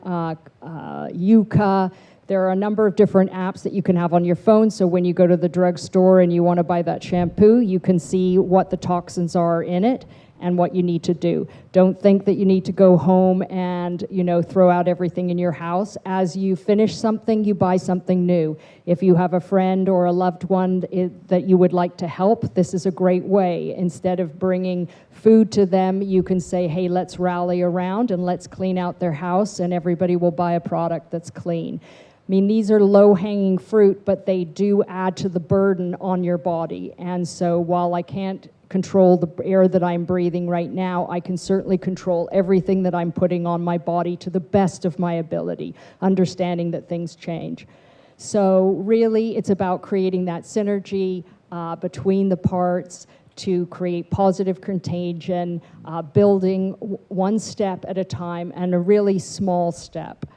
Yuka. There are a number of different apps that you can have on your phone, so when you go to the drugstore and you want to buy that shampoo, you can see what the toxins are in it and what you need to do. Don't think that you need to go home and, throw out everything in your house. As you finish something, you buy something new. If you have a friend or a loved one that you would like to help, this is a great way. Instead of bringing food to them, you can say, hey, let's rally around and let's clean out their house, and everybody will buy a product that's clean. I mean, these are low-hanging fruit, but they do add to the burden on your body. And so while I can't control the air that I'm breathing right now, I can certainly control everything that I'm putting on my body to the best of my ability, understanding that things change. So really, it's about creating that synergy between the parts to create positive contagion, building one step at a time, and a really small step.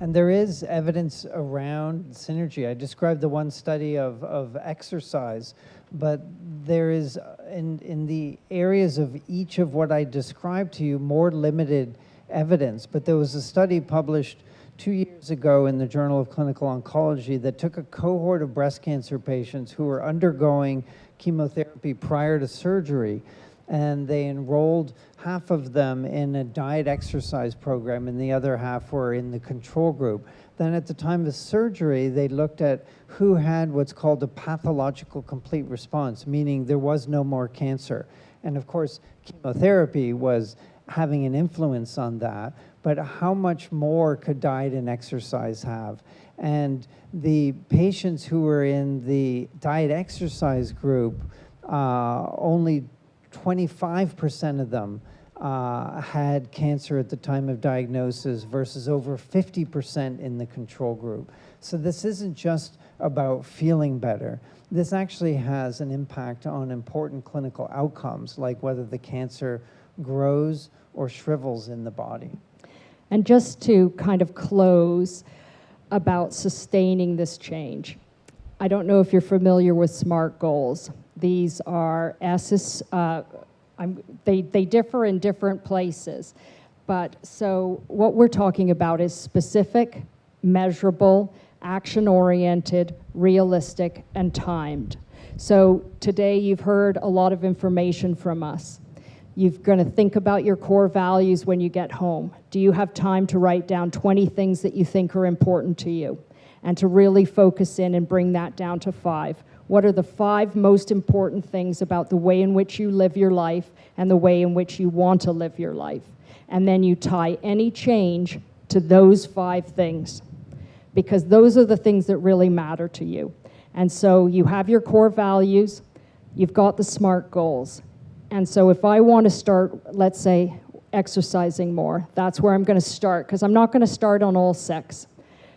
And there is evidence around synergy. I described the one study of exercise, but there is, in the areas of each of what I described to you, more limited evidence. But there was a study published 2 years ago in the Journal of Clinical Oncology that took a cohort of breast cancer patients who were undergoing chemotherapy prior to surgery, and they enrolled half of them in a diet exercise program and the other half were in the control group. Then at the time of surgery, they looked at who had what's called a pathological complete response, meaning there was no more cancer. And of course, chemotherapy was having an influence on that, but how much more could diet and exercise have? And the patients who were in the diet exercise group, only 25% of them had cancer at the time of diagnosis versus over 50% in the control group. So this isn't just about feeling better. This actually has an impact on important clinical outcomes, like whether the cancer grows or shrivels in the body. And just to kind of close about sustaining this change, I don't know if you're familiar with SMART goals. These are they differ in different places. But so what we're talking about is specific, measurable, action-oriented, realistic, and timed. So today you've heard a lot of information from us. You're going to think about your core values when you get home. Do you have time to write down 20 things that you think are important to you? And to really focus in and bring that down to 5. What are the 5 most important things about the way in which you live your life and the way in which you want to live your life? And then you tie any change to those 5 things, because those are the things that really matter to you. And so you have your core values, you've got the SMART goals. And so if I want to start, let's say, exercising more, that's where I'm going to start, because I'm not going to start on all 6.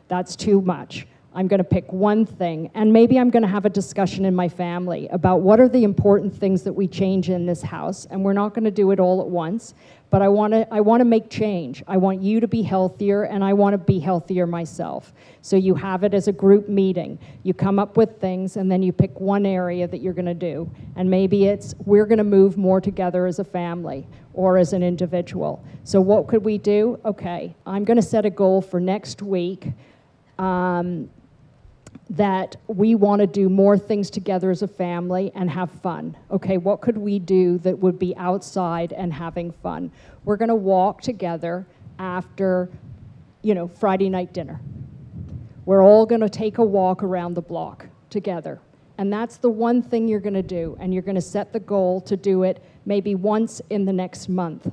That's too much. I'm going to pick one thing, and maybe I'm going to have a discussion in my family about what are the important things that we change in this house, and we're not going to do it all at once, but I want to make change. I want you to be healthier, and I want to be healthier myself. So you have it as a group meeting. You come up with things, and then you pick one area that you're going to do, and maybe it's we're going to move more together as a family or as an individual. So what could we do? Okay, I'm going to set a goal for next week that we want to do more things together as a family and have fun. Okay, what could we do that would be outside and having fun? We're going to walk together after, Friday night dinner. We're all going to take a walk around the block together. And that's the one thing you're going to do. And you're going to set the goal to do it maybe once in the next month,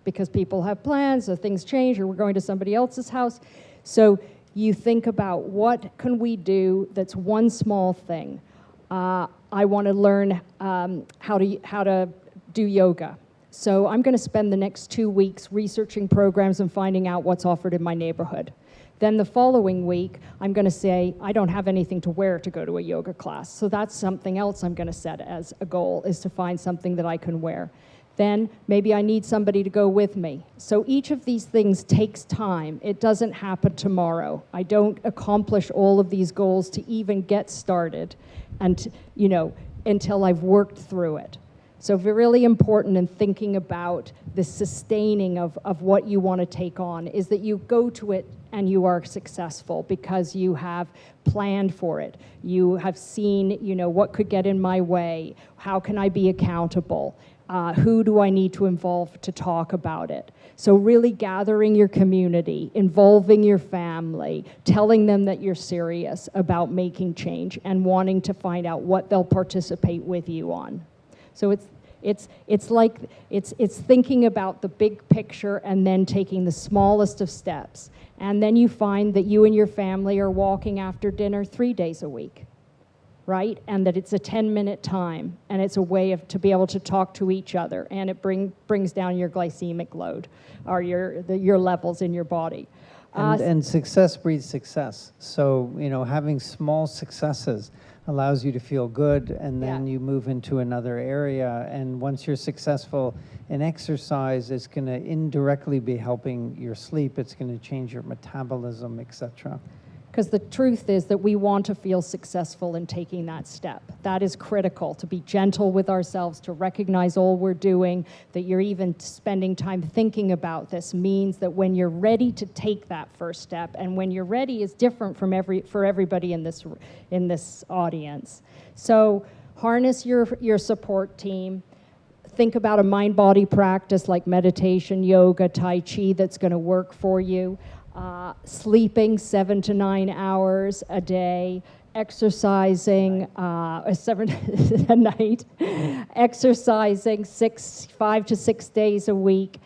because people have plans or things change or we're going to somebody else's house. So you think about what can we do that's one small thing. I want to learn how to do yoga. So I'm going to spend the next 2 weeks researching programs and finding out what's offered in my neighborhood. Then the following week, I'm going to say, I don't have anything to wear to go to a yoga class. So that's something else I'm going to set as a goal, is to find something that I can wear. Then maybe I need somebody to go with me. So each of these things takes time. It doesn't happen tomorrow. I don't accomplish all of these goals to even get started, and until I've worked through it. So really important in thinking about the sustaining of what you want to take on is that you go to it and you are successful because you have planned for it. You have seen, what could get in my way? How can I be accountable? Who do I need to involve to talk about it? So really gathering your community, involving your family, telling them that you're serious about making change and wanting to find out what they'll participate with you on. So it's thinking about the big picture and then taking the smallest of steps. And then you find that you and your family are walking after dinner 3 days a week, right? And that it's a 10-minute time, and it's a way to be able to talk to each other, and it brings down your glycemic load or your levels in your body. And success breeds success. So, having small successes allows you to feel good, and then you move into another area. And once you're successful in exercise, it's going to indirectly be helping your sleep. It's going to change your metabolism, etc. Because the truth is that we want to feel successful in taking that step. That is critical, to be gentle with ourselves, to recognize all we're doing, that you're even spending time thinking about this means that when you're ready to take that first step, and when you're ready is different for everybody in this audience. So harness your support team. Think about a mind-body practice like meditation, yoga, Tai Chi that's going to work for you. Sleeping 7 to 9 hours a day, exercising 7 a night, exercising 5 to 6 days a week,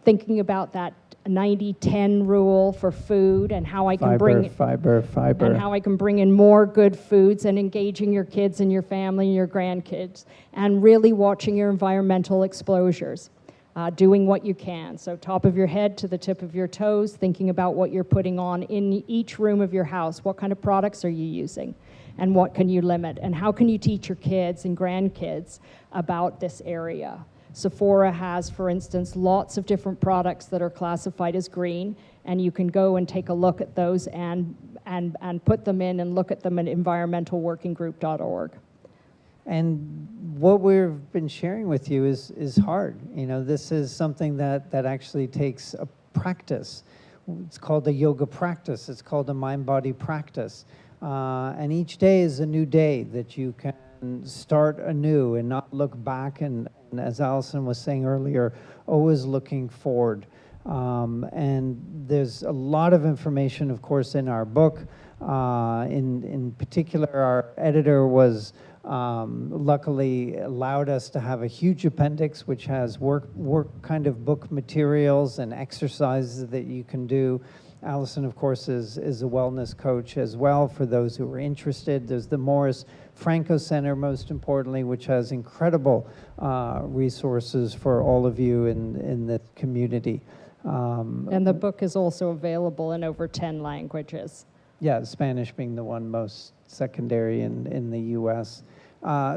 thinking about that 90-10 rule for food and how I can fiber. And how I can bring in more good foods, and engaging your kids and your family and your grandkids, and really watching your environmental exposures. Doing what you can. So top of your head to the tip of your toes, thinking about what you're putting on in each room of your house. What kind of products are you using? And what can you limit? And how can you teach your kids and grandkids about this area? Sephora has, for instance, lots of different products that are classified as green, and you can go and take a look at those and put them in and look at them at environmentalworkinggroup.org. And what we've been sharing with you is hard. This is something that actually takes a practice. It's called a yoga practice. It's called a mind-body practice. And each day is a new day that you can start anew and not look back. And as Allison was saying earlier, always looking forward. And there's a lot of information, of course, in our book. In particular, our editor was luckily allowed us to have a huge appendix which has work kind of book materials and exercises that you can do. Allison, of course, is a wellness coach as well for those who are interested. There's the Morris Franco Center, most importantly, which has incredible resources for all of you in the community. And the book is also available in over 10 languages. Yeah, Spanish being the one most secondary in the U.S.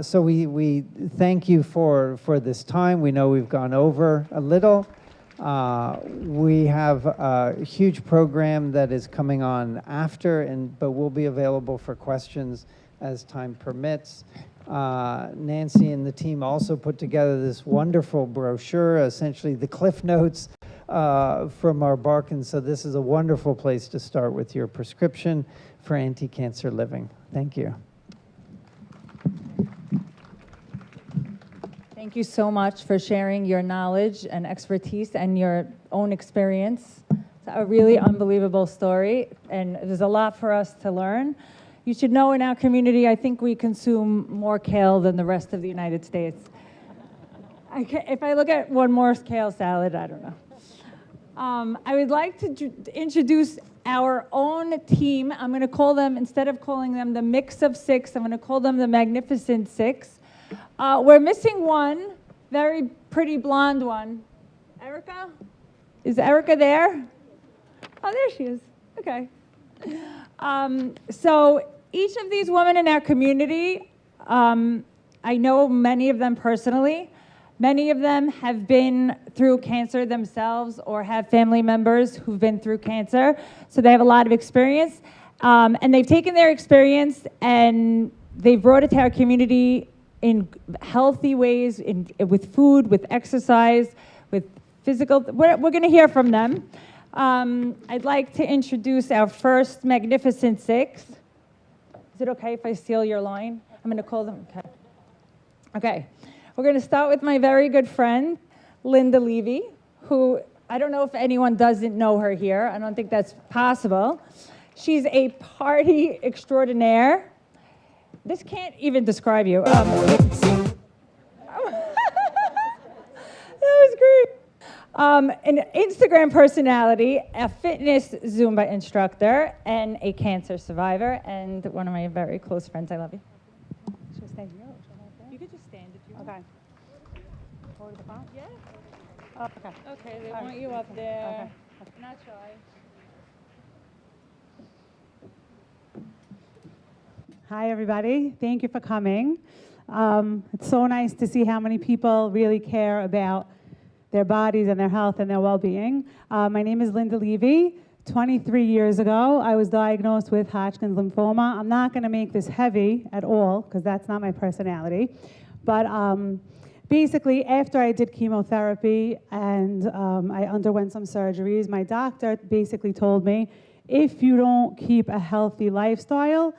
So we thank you for this time. We know we've gone over a little. We have a huge program that is coming on after, but we'll be available for questions as time permits. Nancy and the team also put together this wonderful brochure, essentially the Cliff Notes from our book, and so this is a wonderful place to start with your prescription for anti-cancer living. Thank you. Thank you so much for sharing your knowledge and expertise and your own experience. It's a really unbelievable story, and there's a lot for us to learn. You should know in our community, I think we consume more kale than the rest of the United States. If I look at one more kale salad, I don't know. I would like to introduce our own team. I'm going to call them, instead of calling them the Mix of Six, I'm going to call them the Magnificent Six. We're missing one. very pretty blonde one. Erica? Is Erica there? Oh, there she is. Okay. So each of these women in our community, I know many of them personally. Many of them have been through cancer themselves or have family members who've been through cancer, so they have a lot of experience. And they've taken their experience and they've brought it to our community in healthy ways, with food, with exercise, with physical. We're going to hear from them. I'd like to introduce our first Magnificent Six. Is it okay if I steal your line? I'm going to call them. Okay. Okay. We're going to start with my very good friend, Linda Levy, who I don't know if anyone doesn't know her here. I don't think that's possible. She's a party extraordinaire. This can't even describe you. That was great. An Instagram personality, a fitness Zumba instructor, and a cancer survivor, and one of my very close friends. I love you. Should I stand here? You could just stand if you want. Okay. Forward the phone? Yeah. Oh, okay. Okay, they want you up there. Okay. Not shy. Hi, everybody. Thank you for coming. It's so nice to see how many people really care about their bodies and their health and their well-being. My name is Linda Levy. 23 years ago, I was diagnosed with Hodgkin's lymphoma. I'm not going to make this heavy at all, because that's not my personality. But basically, after I did chemotherapy and I underwent some surgeries, my doctor basically told me, if you don't keep a healthy lifestyle,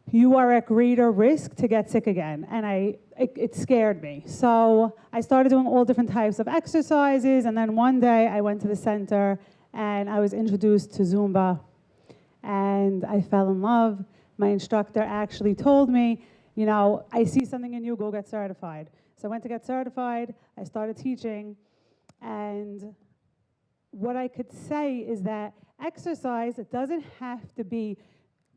you are at greater risk to get sick again. And it scared me. So I started doing all different types of exercises, and then one day I went to the center and I was introduced to Zumba, and I fell in love. My instructor actually told me, you know, I see something in you, go get certified. So I went to get certified, I started teaching, and what I could say is that exercise, it doesn't have to be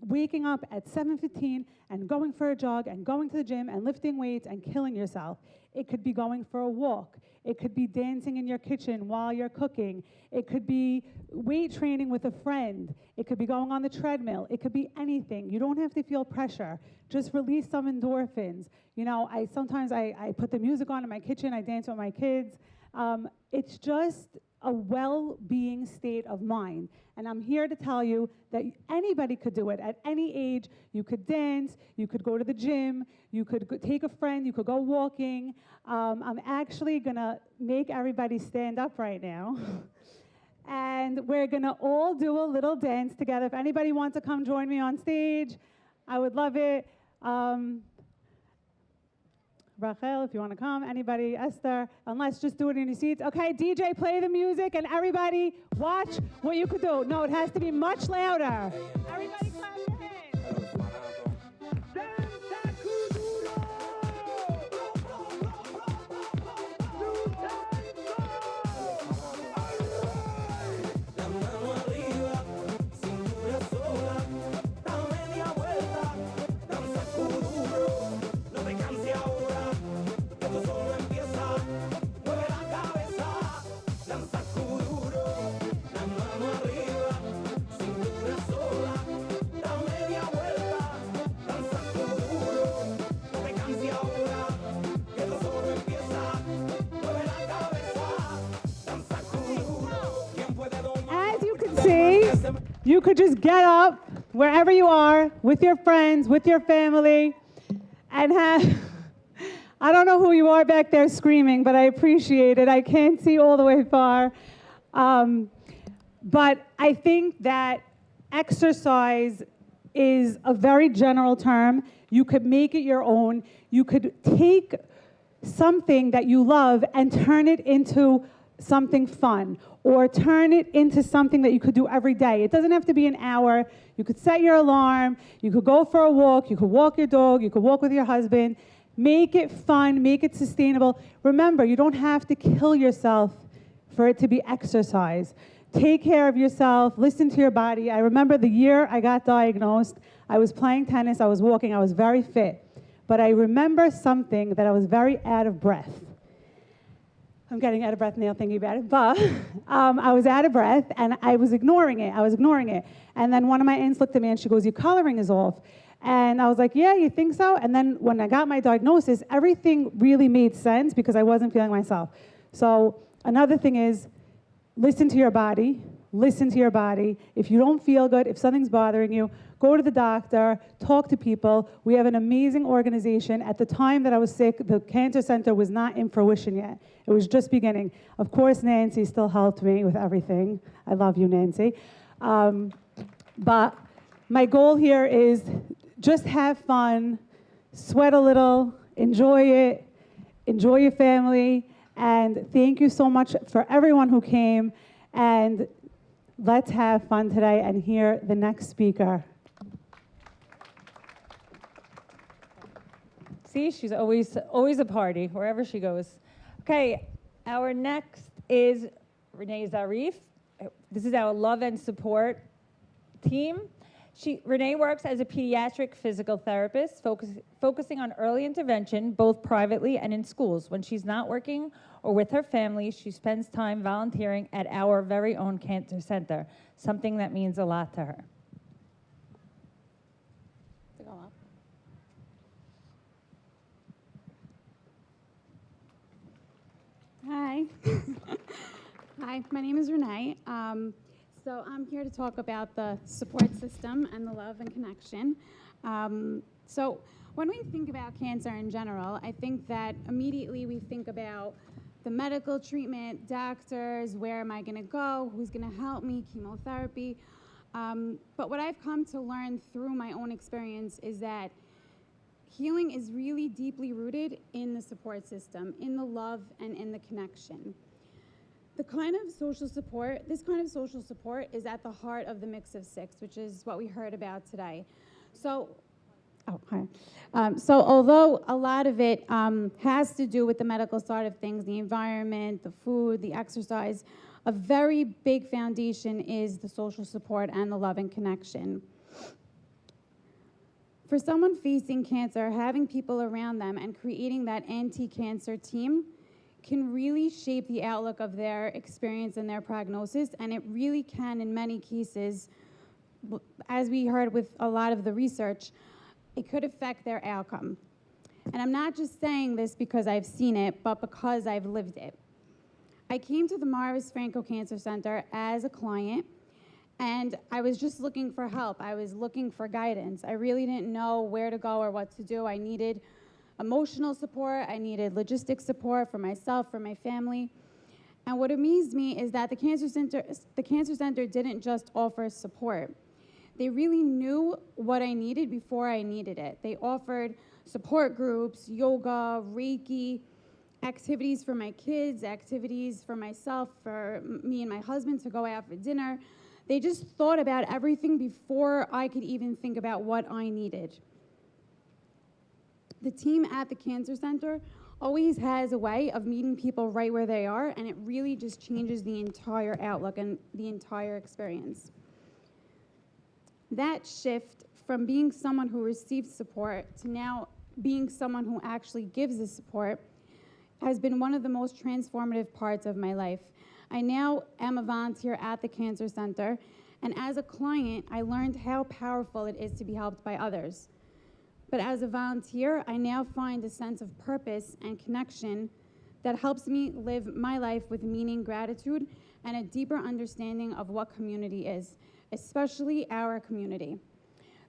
waking up at 7:15 and going for a jog and going to the gym and lifting weights and killing yourself. It could be going for a walk. It could be dancing in your kitchen while you're cooking. It could be weight training with a friend. It could be going on the treadmill. It could be anything. You don't have to feel pressure. Just release some endorphins. You know, sometimes I put the music on in my kitchen. I dance with my kids. It's just a well-being state of mind. And I'm here to tell you that anybody could do it at any age. You could dance, you could go to the gym, you could take a friend, you could go walking. I'm actually gonna make everybody stand up right now. And we're gonna all do a little dance together. If anybody wants to come join me on stage, I would love it. Rachel, if you want to come, anybody, Esther, unless just do it in your seats. Okay, DJ, play the music, and everybody watch what you could do. No, it has to be much louder. Everybody clap your hands. You could just get up wherever you are with your friends, with your family, and have, I don't know who you are back there screaming, but I appreciate it. I can't see all the way far. But I think that exercise is a very general term. You could make it your own. You could take something that you love and turn it into something fun, or turn it into something that you could do every day. It doesn't have to be an hour. You could set your alarm. You could go for a walk. You could walk your dog. You could walk with your husband. Make it fun. Make it sustainable. Remember, you don't have to kill yourself for it to be exercise. Take care of yourself. Listen to your body. I remember the year I got diagnosed, I was playing tennis. I was walking. I was very fit. But I remember something that I was very out of breath. I'm getting out of breath now thinking about it, but I was out of breath and I was ignoring it. And then one of my aunts looked at me and she goes, your coloring is off. And I was like, yeah, you think so? And then when I got my diagnosis, everything really made sense because I wasn't feeling myself. So another thing is, listen to your body. Listen to your body. If you don't feel good, if something's bothering you, go to the doctor, talk to people. We have an amazing organization. At the time that I was sick, the cancer center was not in fruition yet. It was just beginning. Of course, Nancy still helped me with everything. I love you, Nancy. But my goal here is just have fun, sweat a little, enjoy it, enjoy your family, and thank you so much for everyone who came. And let's have fun today and hear the next speaker. See, she's always a party, wherever she goes. Okay, our next is Renee Zarif. This is our love and support team. Renee works as a pediatric physical therapist, focusing on early intervention, both privately and in schools. When she's not working or with her family, she spends time volunteering at our very own cancer center, something that means a lot to her. Hi. Hi, my name is Renee. So I'm here to talk about the support system and the love and connection. So when we think about cancer in general, I think that immediately we think about the medical treatment, doctors, where am I going to go, who's going to help me, chemotherapy. But what I've come to learn through my own experience is that healing is really deeply rooted in the support system, in the love and in the connection. This kind of social support is at the heart of the Mix of Six, which is what we heard about today. So although a lot of it has to do with the medical side of things, the environment, the food, the exercise, a very big foundation is the social support and the love and connection. For someone facing cancer, having people around them and creating that anti-cancer team can really shape the outlook of their experience and their prognosis, and it really can, in many cases, as we heard with a lot of the research, it could affect their outcome. And I'm not just saying this because I've seen it, but because I've lived it. I came to the Maris Franco Cancer Center as a client, and I was just looking for help. I was looking for guidance. I really didn't know where to go or what to do. I needed emotional support. I needed logistic support for myself, for my family. And what amazed me is that the Cancer Center didn't just offer support. They really knew what I needed before I needed it. They offered support groups, yoga, Reiki, activities for my kids, activities for myself, for me and my husband to go out for dinner. They just thought about everything before I could even think about what I needed. The team at the Cancer Center always has a way of meeting people right where they are, and it really just changes the entire outlook and the entire experience. That shift from being someone who receives support to now being someone who actually gives the support has been one of the most transformative parts of my life. I now am a volunteer at the Cancer Center, and as a client, I learned how powerful it is to be helped by others. But as a volunteer, I now find a sense of purpose and connection that helps me live my life with meaning, gratitude, and a deeper understanding of what community is, especially our community.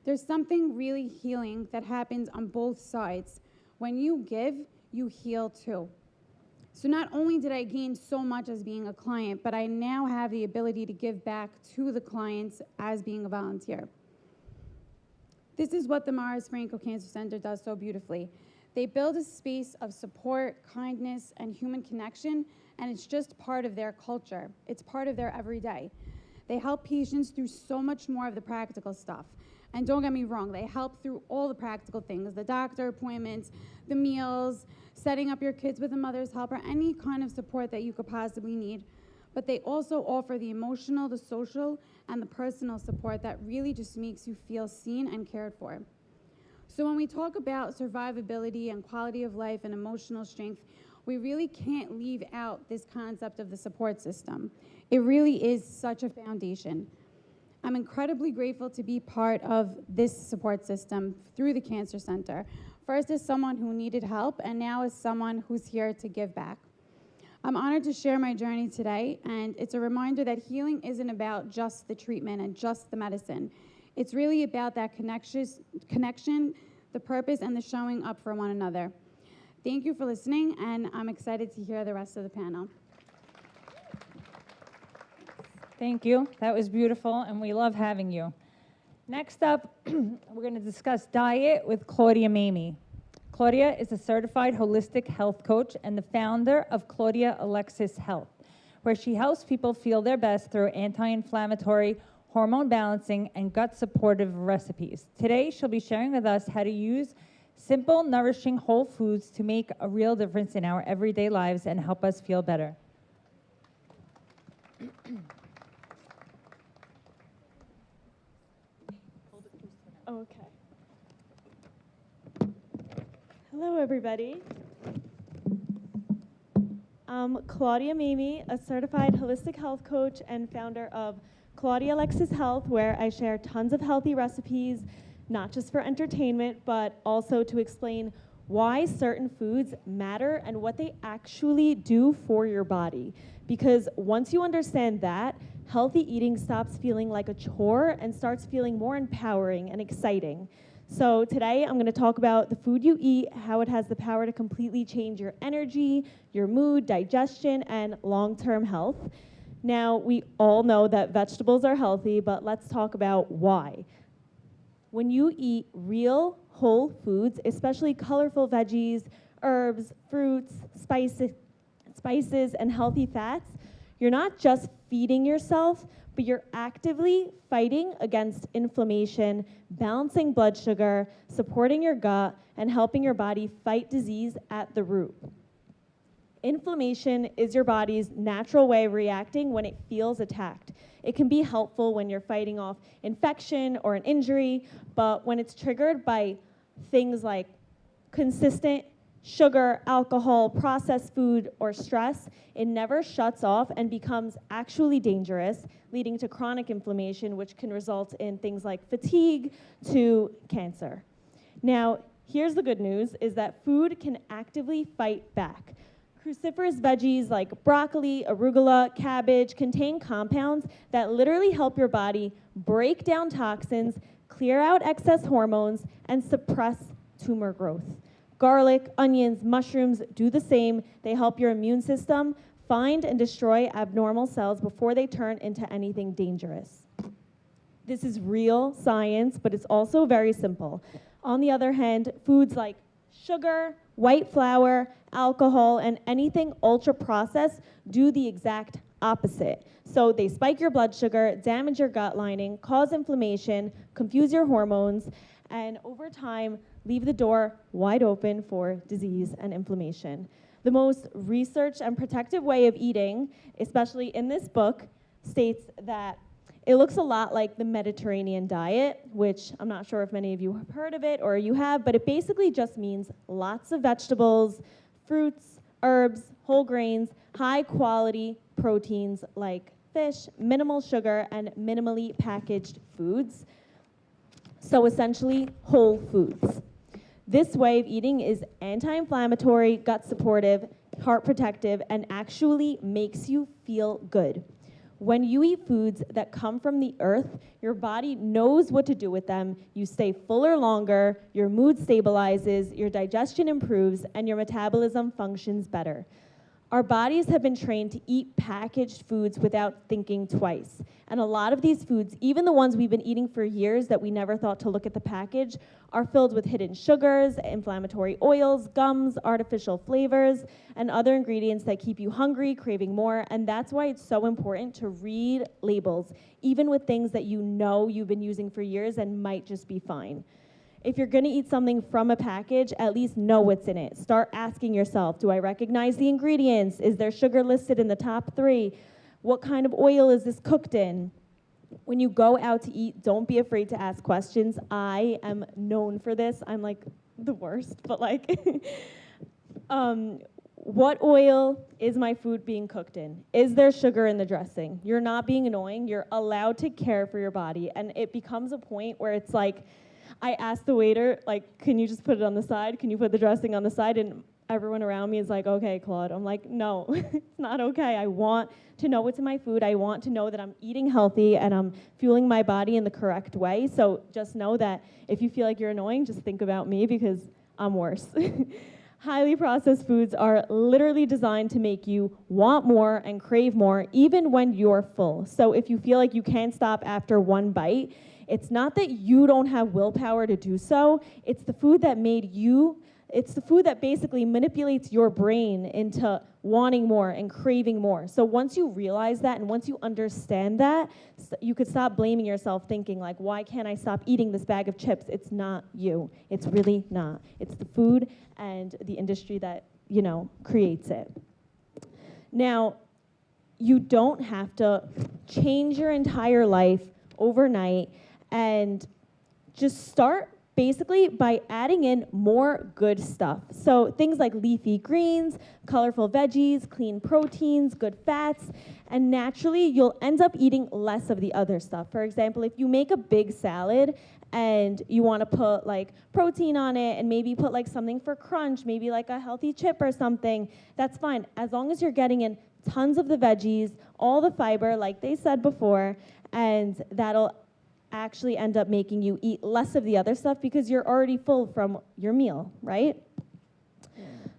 There's something really healing that happens on both sides. When you give, you heal too. So not only did I gain so much as being a client, but I now have the ability to give back to the clients as being a volunteer. This is what the Maris Franco Cancer Center does so beautifully. They build a space of support, kindness, and human connection, and it's just part of their culture. It's part of their everyday. They help patients through so much more of the practical stuff. And don't get me wrong, they help through all the practical things, the doctor appointments, the meals, setting up your kids with a mother's helper, any kind of support that you could possibly need. But they also offer the emotional, the social, and the personal support that really just makes you feel seen and cared for. So when we talk about survivability and quality of life and emotional strength, we really can't leave out this concept of the support system. It really is such a foundation. I'm incredibly grateful to be part of this support system through the Cancer Center. First as someone who needed help, and now as someone who's here to give back. I'm honored to share my journey today, and it's a reminder that healing isn't about just the treatment and just the medicine. It's really about that connection, the purpose, and the showing up for one another. Thank you for listening, and I'm excited to hear the rest of the panel. Thank you. That was beautiful, and we love having you. Next up, we're going to discuss diet with Claudia Mamie. Claudia is a certified holistic health coach and the founder of Claudia Alexis Health, where she helps people feel their best through anti-inflammatory, hormone balancing, and gut supportive recipes. Today, she'll be sharing with us how to use simple, nourishing whole foods to make a real difference in our everyday lives and help us feel better. Okay. Hello, everybody. I'm Claudia Mamie, a certified holistic health coach and founder of Claudia Alexis Health, where I share tons of healthy recipes, not just for entertainment, but also to explain why certain foods matter and what they actually do for your body. Because once you understand that, healthy eating stops feeling like a chore and starts feeling more empowering and exciting. So today I'm going to talk about the food you eat, how it has the power to completely change your energy, your mood, digestion, and long-term health. Now, we all know that vegetables are healthy, but let's talk about why. When you eat real whole foods, especially colorful veggies, herbs, fruits, spices, and healthy fats, you're not just feeding yourself, but you're actively fighting against inflammation, balancing blood sugar, supporting your gut, and helping your body fight disease at the root. Inflammation is your body's natural way of reacting when it feels attacked. It can be helpful when you're fighting off infection or an injury, but when it's triggered by things like consistent sugar, alcohol, processed food, or stress, it never shuts off and becomes actually dangerous, leading to chronic inflammation, which can result in things like fatigue to cancer. Now, here's the good news, is that food can actively fight back. Cruciferous veggies like broccoli, arugula, cabbage contain compounds that literally help your body break down toxins, clear out excess hormones, and suppress tumor growth. Garlic, onions, mushrooms do the same. They help your immune system find and destroy abnormal cells before they turn into anything dangerous. This is real science, but it's also very simple. On the other hand, foods like sugar, white flour, alcohol, and anything ultra-processed do the exact opposite. So they spike your blood sugar, damage your gut lining, cause inflammation, confuse your hormones, and over time, leave the door wide open for disease and inflammation. The most researched and protective way of eating, especially in this book, states that it looks a lot like the Mediterranean diet, which I'm not sure if many of you have heard of it or you have, but it basically just means lots of vegetables, fruits, herbs, whole grains, high quality proteins like fish, minimal sugar, and minimally packaged foods. So essentially, whole foods. This way of eating is anti-inflammatory, gut supportive, heart protective, and actually makes you feel good. When you eat foods that come from the earth, your body knows what to do with them. You stay fuller longer, your mood stabilizes, your digestion improves, and your metabolism functions better. Our bodies have been trained to eat packaged foods without thinking twice. And a lot of these foods, even the ones we've been eating for years that we never thought to look at the package, are filled with hidden sugars, inflammatory oils, gums, artificial flavors, and other ingredients that keep you hungry, craving more. And that's why it's so important to read labels, even with things that you know you've been using for years and might just be fine. If you're gonna eat something from a package, at least know what's in it. Start asking yourself, do I recognize the ingredients? Is there sugar listed in the top 3? What kind of oil is this cooked in? When you go out to eat, don't be afraid to ask questions. I am known for this. I'm like the worst, but like, what oil is my food being cooked in? Is there sugar in the dressing? You're not being annoying. You're allowed to care for your body. And it becomes a point where it's like, I ask the waiter, like, can you just put it on the side? Can you put the dressing on the side? And everyone around me is like, okay, Claude. I'm like, no, it's not okay. I want to know what's in my food. I want to know that I'm eating healthy and I'm fueling my body in the correct way. So just know that if you feel like you're annoying, just think about me because I'm worse. Highly processed foods are literally designed to make you want more and crave more, even when you're full. So if you feel like you can't stop after one bite, it's not that you don't have willpower to do so. It's the food that made you, it's the food that basically manipulates your brain into wanting more and craving more. So once you realize that and once you understand that, you could stop blaming yourself thinking like, why can't I stop eating this bag of chips? It's not you. It's really not. It's the food and the industry that, you know, creates it. Now, you don't have to change your entire life overnight and just start basically by adding in more good stuff. So things like leafy greens, colorful veggies, clean proteins, good fats, and naturally you'll end up eating less of the other stuff. For example, if you make a big salad and you want to put like protein on it and maybe put like something for crunch, maybe like a healthy chip or something, that's fine. As long as you're getting in tons of the veggies, all the fiber, like they said before, and that'll actually end up making you eat less of the other stuff because you're already full from your meal, right?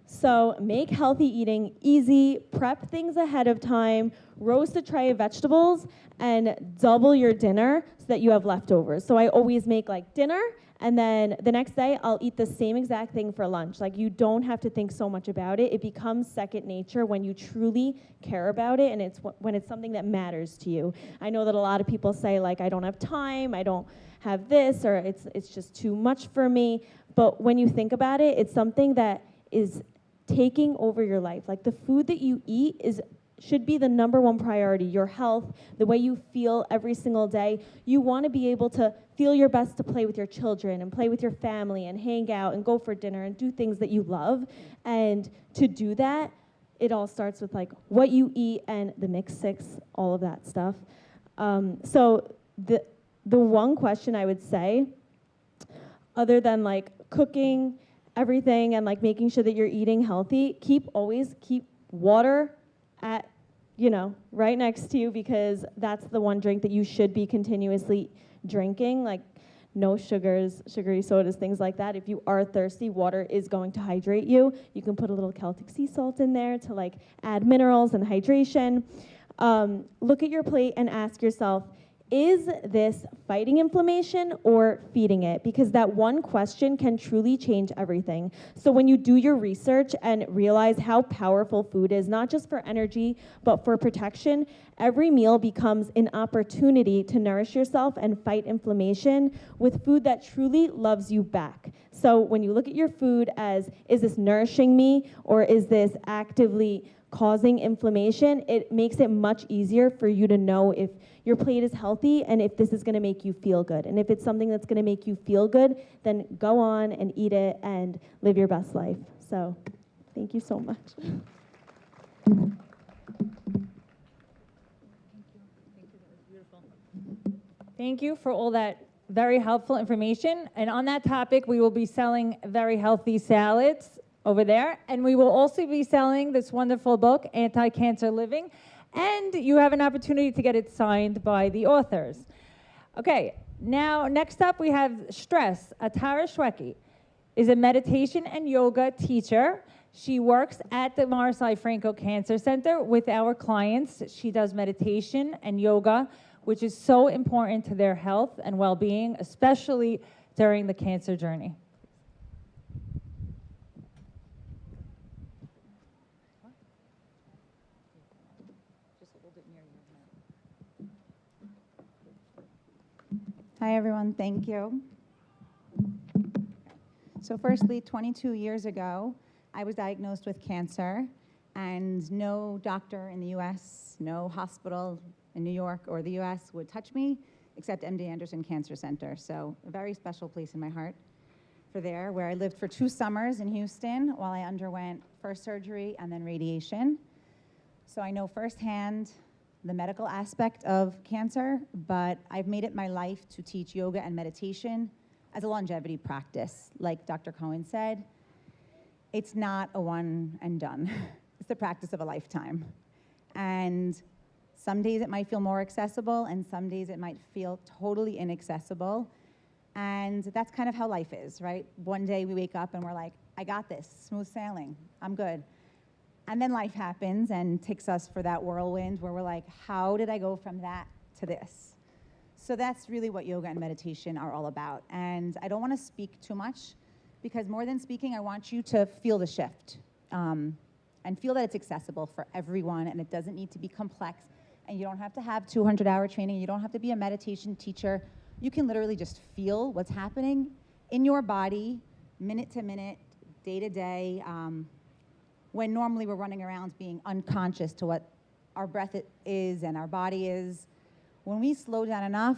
So make healthy eating easy, prep things ahead of time, roast a tray of vegetables, and double your dinner so that you have leftovers. So I always make like dinner, and then the next day I'll eat the same exact thing for lunch. Like you don't have to think so much about it. It becomes second nature when you truly care about it, and it's when it's something that matters to you. I know that a lot of people say like, I don't have time, I don't have this, or it's just too much for me. But when you think about it, it's something that is taking over your life. Like the food that you eat should be the number one priority. Your health, the way you feel every single day. You want to be able to feel your best to play with your children and play with your family and hang out and go for dinner and do things that you love. And to do that, it all starts with like what you eat and the mix six, all of that stuff. So the one question I would say, other than like cooking everything and like making sure that you're eating healthy, always keep water at, you know, right next to you, because that's the one drink that you should be continuously drinking, like no sugars, sugary sodas, things like that. If you are thirsty, water is going to hydrate you. You can put a little Celtic sea salt in there to like add minerals and hydration. Look at your plate and ask yourself, is this fighting inflammation or feeding it? Because that one question can truly change everything. So when you do your research and realize how powerful food is, not just for energy, but for protection, every meal becomes an opportunity to nourish yourself and fight inflammation with food that truly loves you back. So when you look at your food as, is this nourishing me or is this actively causing inflammation, it makes it much easier for you to know if your plate is healthy and if this is going to make you feel good. And if it's something that's going to make you feel good, then go on and eat it and live your best life. So thank you so much. Thank you for all that very helpful information. And on that topic, we will be selling very healthy salads over there. And we will also be selling this wonderful book, Anti-Cancer Living. And you have an opportunity to get it signed by the authors. Okay, now next up we have Stress. Atara Shweki is a meditation and yoga teacher. She works at the Morris I. Franco Cancer Center with our clients. She does meditation and yoga, which is so important to their health and well-being, especially during the cancer journey. Hi, everyone. Thank you. So firstly, 22 years ago, I was diagnosed with cancer, and no doctor in the U.S., no hospital in New York or the U.S. would touch me except MD Anderson Cancer Center. So a very special place in my heart for there, where I lived for 2 summers in Houston while I underwent first surgery and then radiation. So I know firsthand the medical aspect of cancer, but I've made it my life to teach yoga and meditation as a longevity practice. Like Dr. Cohen said, it's not a one and done. It's the practice of a lifetime. And some days it might feel more accessible, and some days it might feel totally inaccessible. And that's kind of how life is, right? One day we wake up and we're like, I got this, smooth sailing, I'm good. And then life happens and takes us for that whirlwind where we're like, how did I go from that to this? So that's really what yoga and meditation are all about. And I don't want to speak too much, because more than speaking, I want you to feel the shift and feel that it's accessible for everyone, and it doesn't need to be complex. And you don't have to have 200-hour training. You don't have to be a meditation teacher. You can literally just feel what's happening in your body, minute to minute, day to day, when normally we're running around being unconscious to what our breath is and our body is. When we slow down enough,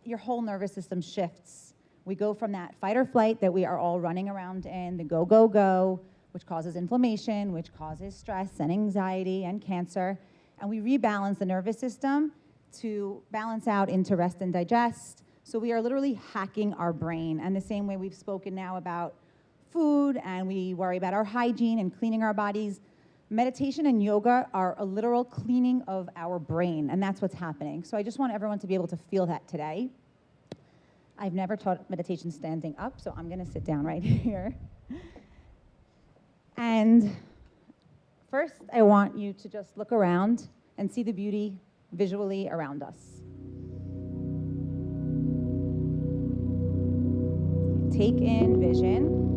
your whole nervous system shifts. We go from that fight or flight that we are all running around in, the go, go, go, which causes inflammation, which causes stress and anxiety and cancer. And we rebalance the nervous system to balance out into rest and digest. So we are literally hacking our brain. And the same way we've spoken now about food, and we worry about our hygiene and cleaning our bodies, meditation and yoga are a literal cleaning of our brain, and that's what's happening. So I just want everyone to be able to feel that today. I've never taught meditation standing up, so I'm gonna sit down right here. And first, I want you to just look around and see the beauty visually around us. Take in vision,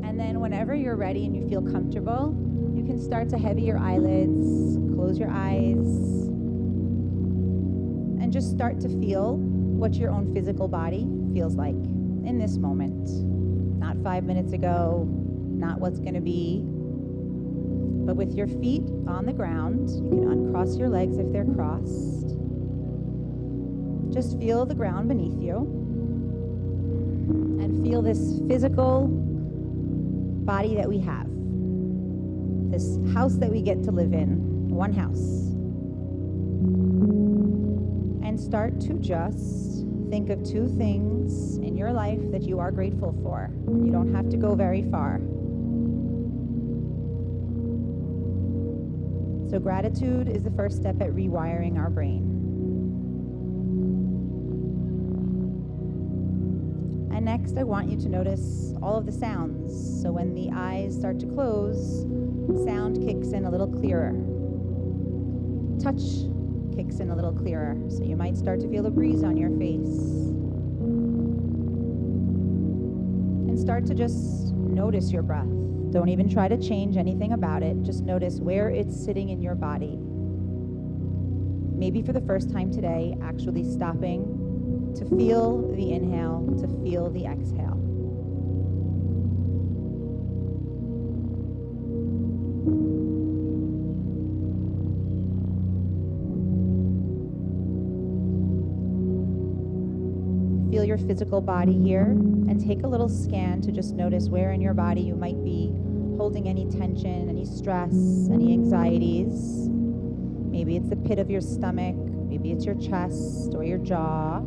and then whenever you're ready and you feel comfortable, you can start to heavy your eyelids, close your eyes, and just start to feel what your own physical body feels like in this moment. Not 5 minutes ago, not what's gonna be, but with your feet on the ground. You can uncross your legs if they're crossed. Just feel the ground beneath you and feel this physical body that we have, this house that we get to live in, one house. And start to just think of 2 things in your life that you are grateful for. You don't have to go very far. So gratitude is the first step at rewiring our brain. And next, I want you to notice all of the sounds. So when the eyes start to close, sound kicks in a little clearer. Touch kicks in a little clearer. So you might start to feel a breeze on your face. And start to just notice your breath. Don't even try to change anything about it. Just notice where it's sitting in your body. Maybe for the first time today, actually stopping to feel the inhale, to feel the exhale. Feel your physical body here, and take a little scan to just notice where in your body you might be holding any tension, any stress, any anxieties. Maybe it's the pit of your stomach, maybe it's your chest or your jaw.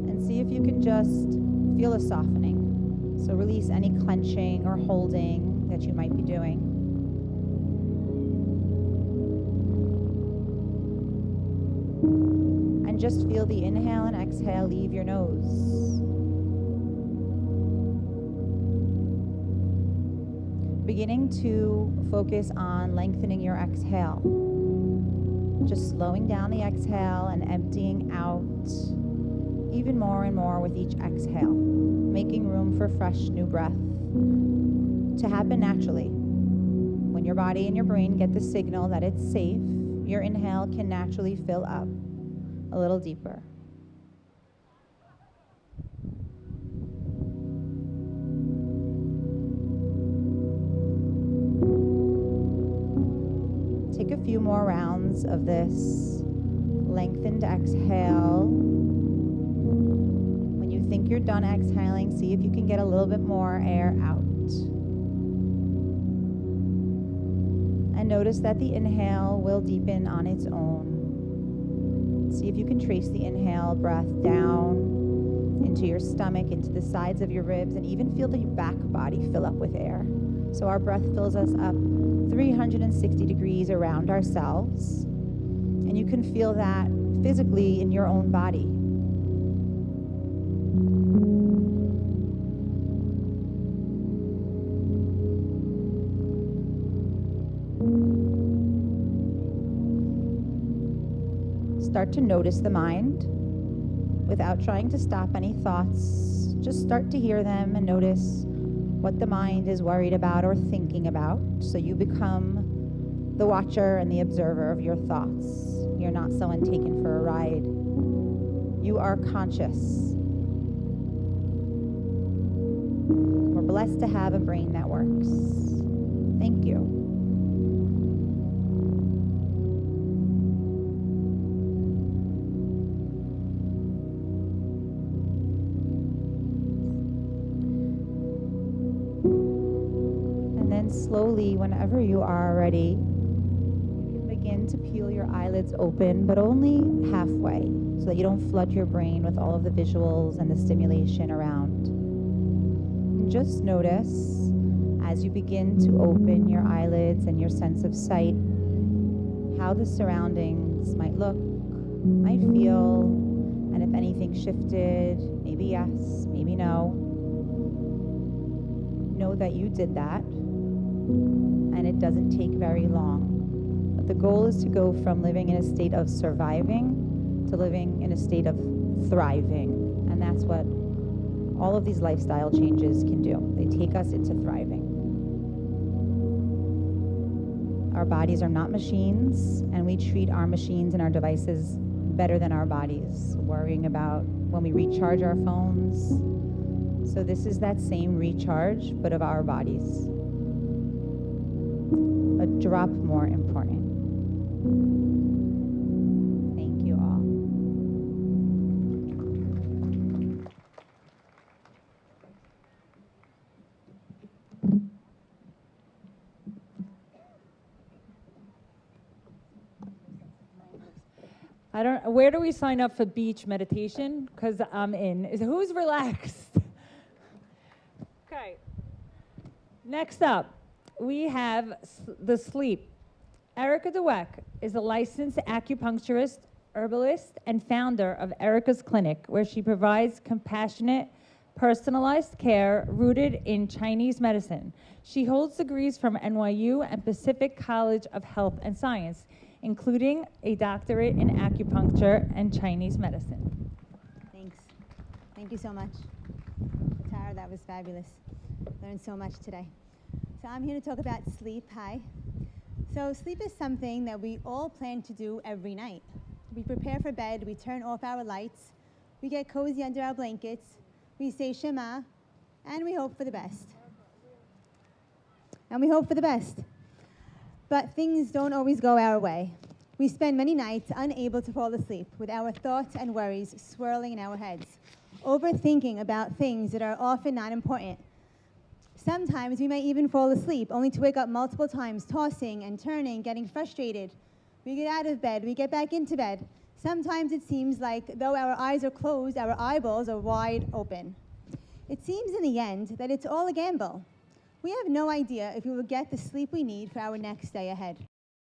And see if you can just feel a softening. So release any clenching or holding that you might be doing. And just feel the inhale and exhale leave your nose. Beginning to focus on lengthening your exhale. Just slowing down the exhale and emptying out even more and more with each exhale, making room for fresh new breath to happen naturally. When your body and your brain get the signal that it's safe, your inhale can naturally fill up a little deeper. Take a few more rounds of this lengthened exhale. When you think think you're done exhaling, see if you can get a little bit more air out. And notice that the inhale will deepen on its own. See if you can trace the inhale breath down into your stomach, into the sides of your ribs, and even feel the back body fill up with air. So our breath fills us up 360 degrees around ourselves. And you can feel that physically in your own body. Start to notice the mind without trying to stop any thoughts. Just start to hear them and notice what the mind is worried about or thinking about. So you become the watcher and the observer of your thoughts. You're not someone taken for a ride. You are conscious. We're blessed to have a brain that works. Thank you. Slowly, whenever you are ready, you can begin to peel your eyelids open, but only halfway, so that you don't flood your brain with all of the visuals and the stimulation around. And just notice, as you begin to open your eyelids and your sense of sight, how the surroundings might look, might feel, and if anything shifted, maybe yes, maybe no. Know that you did that. And it doesn't take very long. But the goal is to go from living in a state of surviving to living in a state of thriving. And that's what all of these lifestyle changes can do. They take us into thriving. Our bodies are not machines, and we treat our machines and our devices better than our bodies, worrying about when we recharge our phones. So this is that same recharge, but of our bodies. A drop more important. Thank you all. Where do we sign up for beach meditation? Because I'm in. Who's relaxed? Okay. Next up, we have the sleep. Erica Dweck is a licensed acupuncturist, herbalist, and founder of Erica's Clinic, where she provides compassionate, personalized care rooted in Chinese medicine. She holds degrees from NYU and Pacific College of Health and Science, including a doctorate in acupuncture and Chinese medicine. Thanks. Thank you so much. Tara, that was fabulous. Learned so much today. So I'm here to talk about sleep. Hi. So sleep is something that we all plan to do every night. We prepare for bed, we turn off our lights, we get cozy under our blankets, we say Shema, and we hope for the best. And we hope for the best. But things don't always go our way. We spend many nights unable to fall asleep with our thoughts and worries swirling in our heads, overthinking about things that are often not important. Sometimes we may even fall asleep, only to wake up multiple times, tossing and turning, getting frustrated. We get out of bed, we get back into bed. Sometimes it seems like though our eyes are closed, our eyeballs are wide open. It seems in the end that it's all a gamble. We have no idea if we will get the sleep we need for our next day ahead.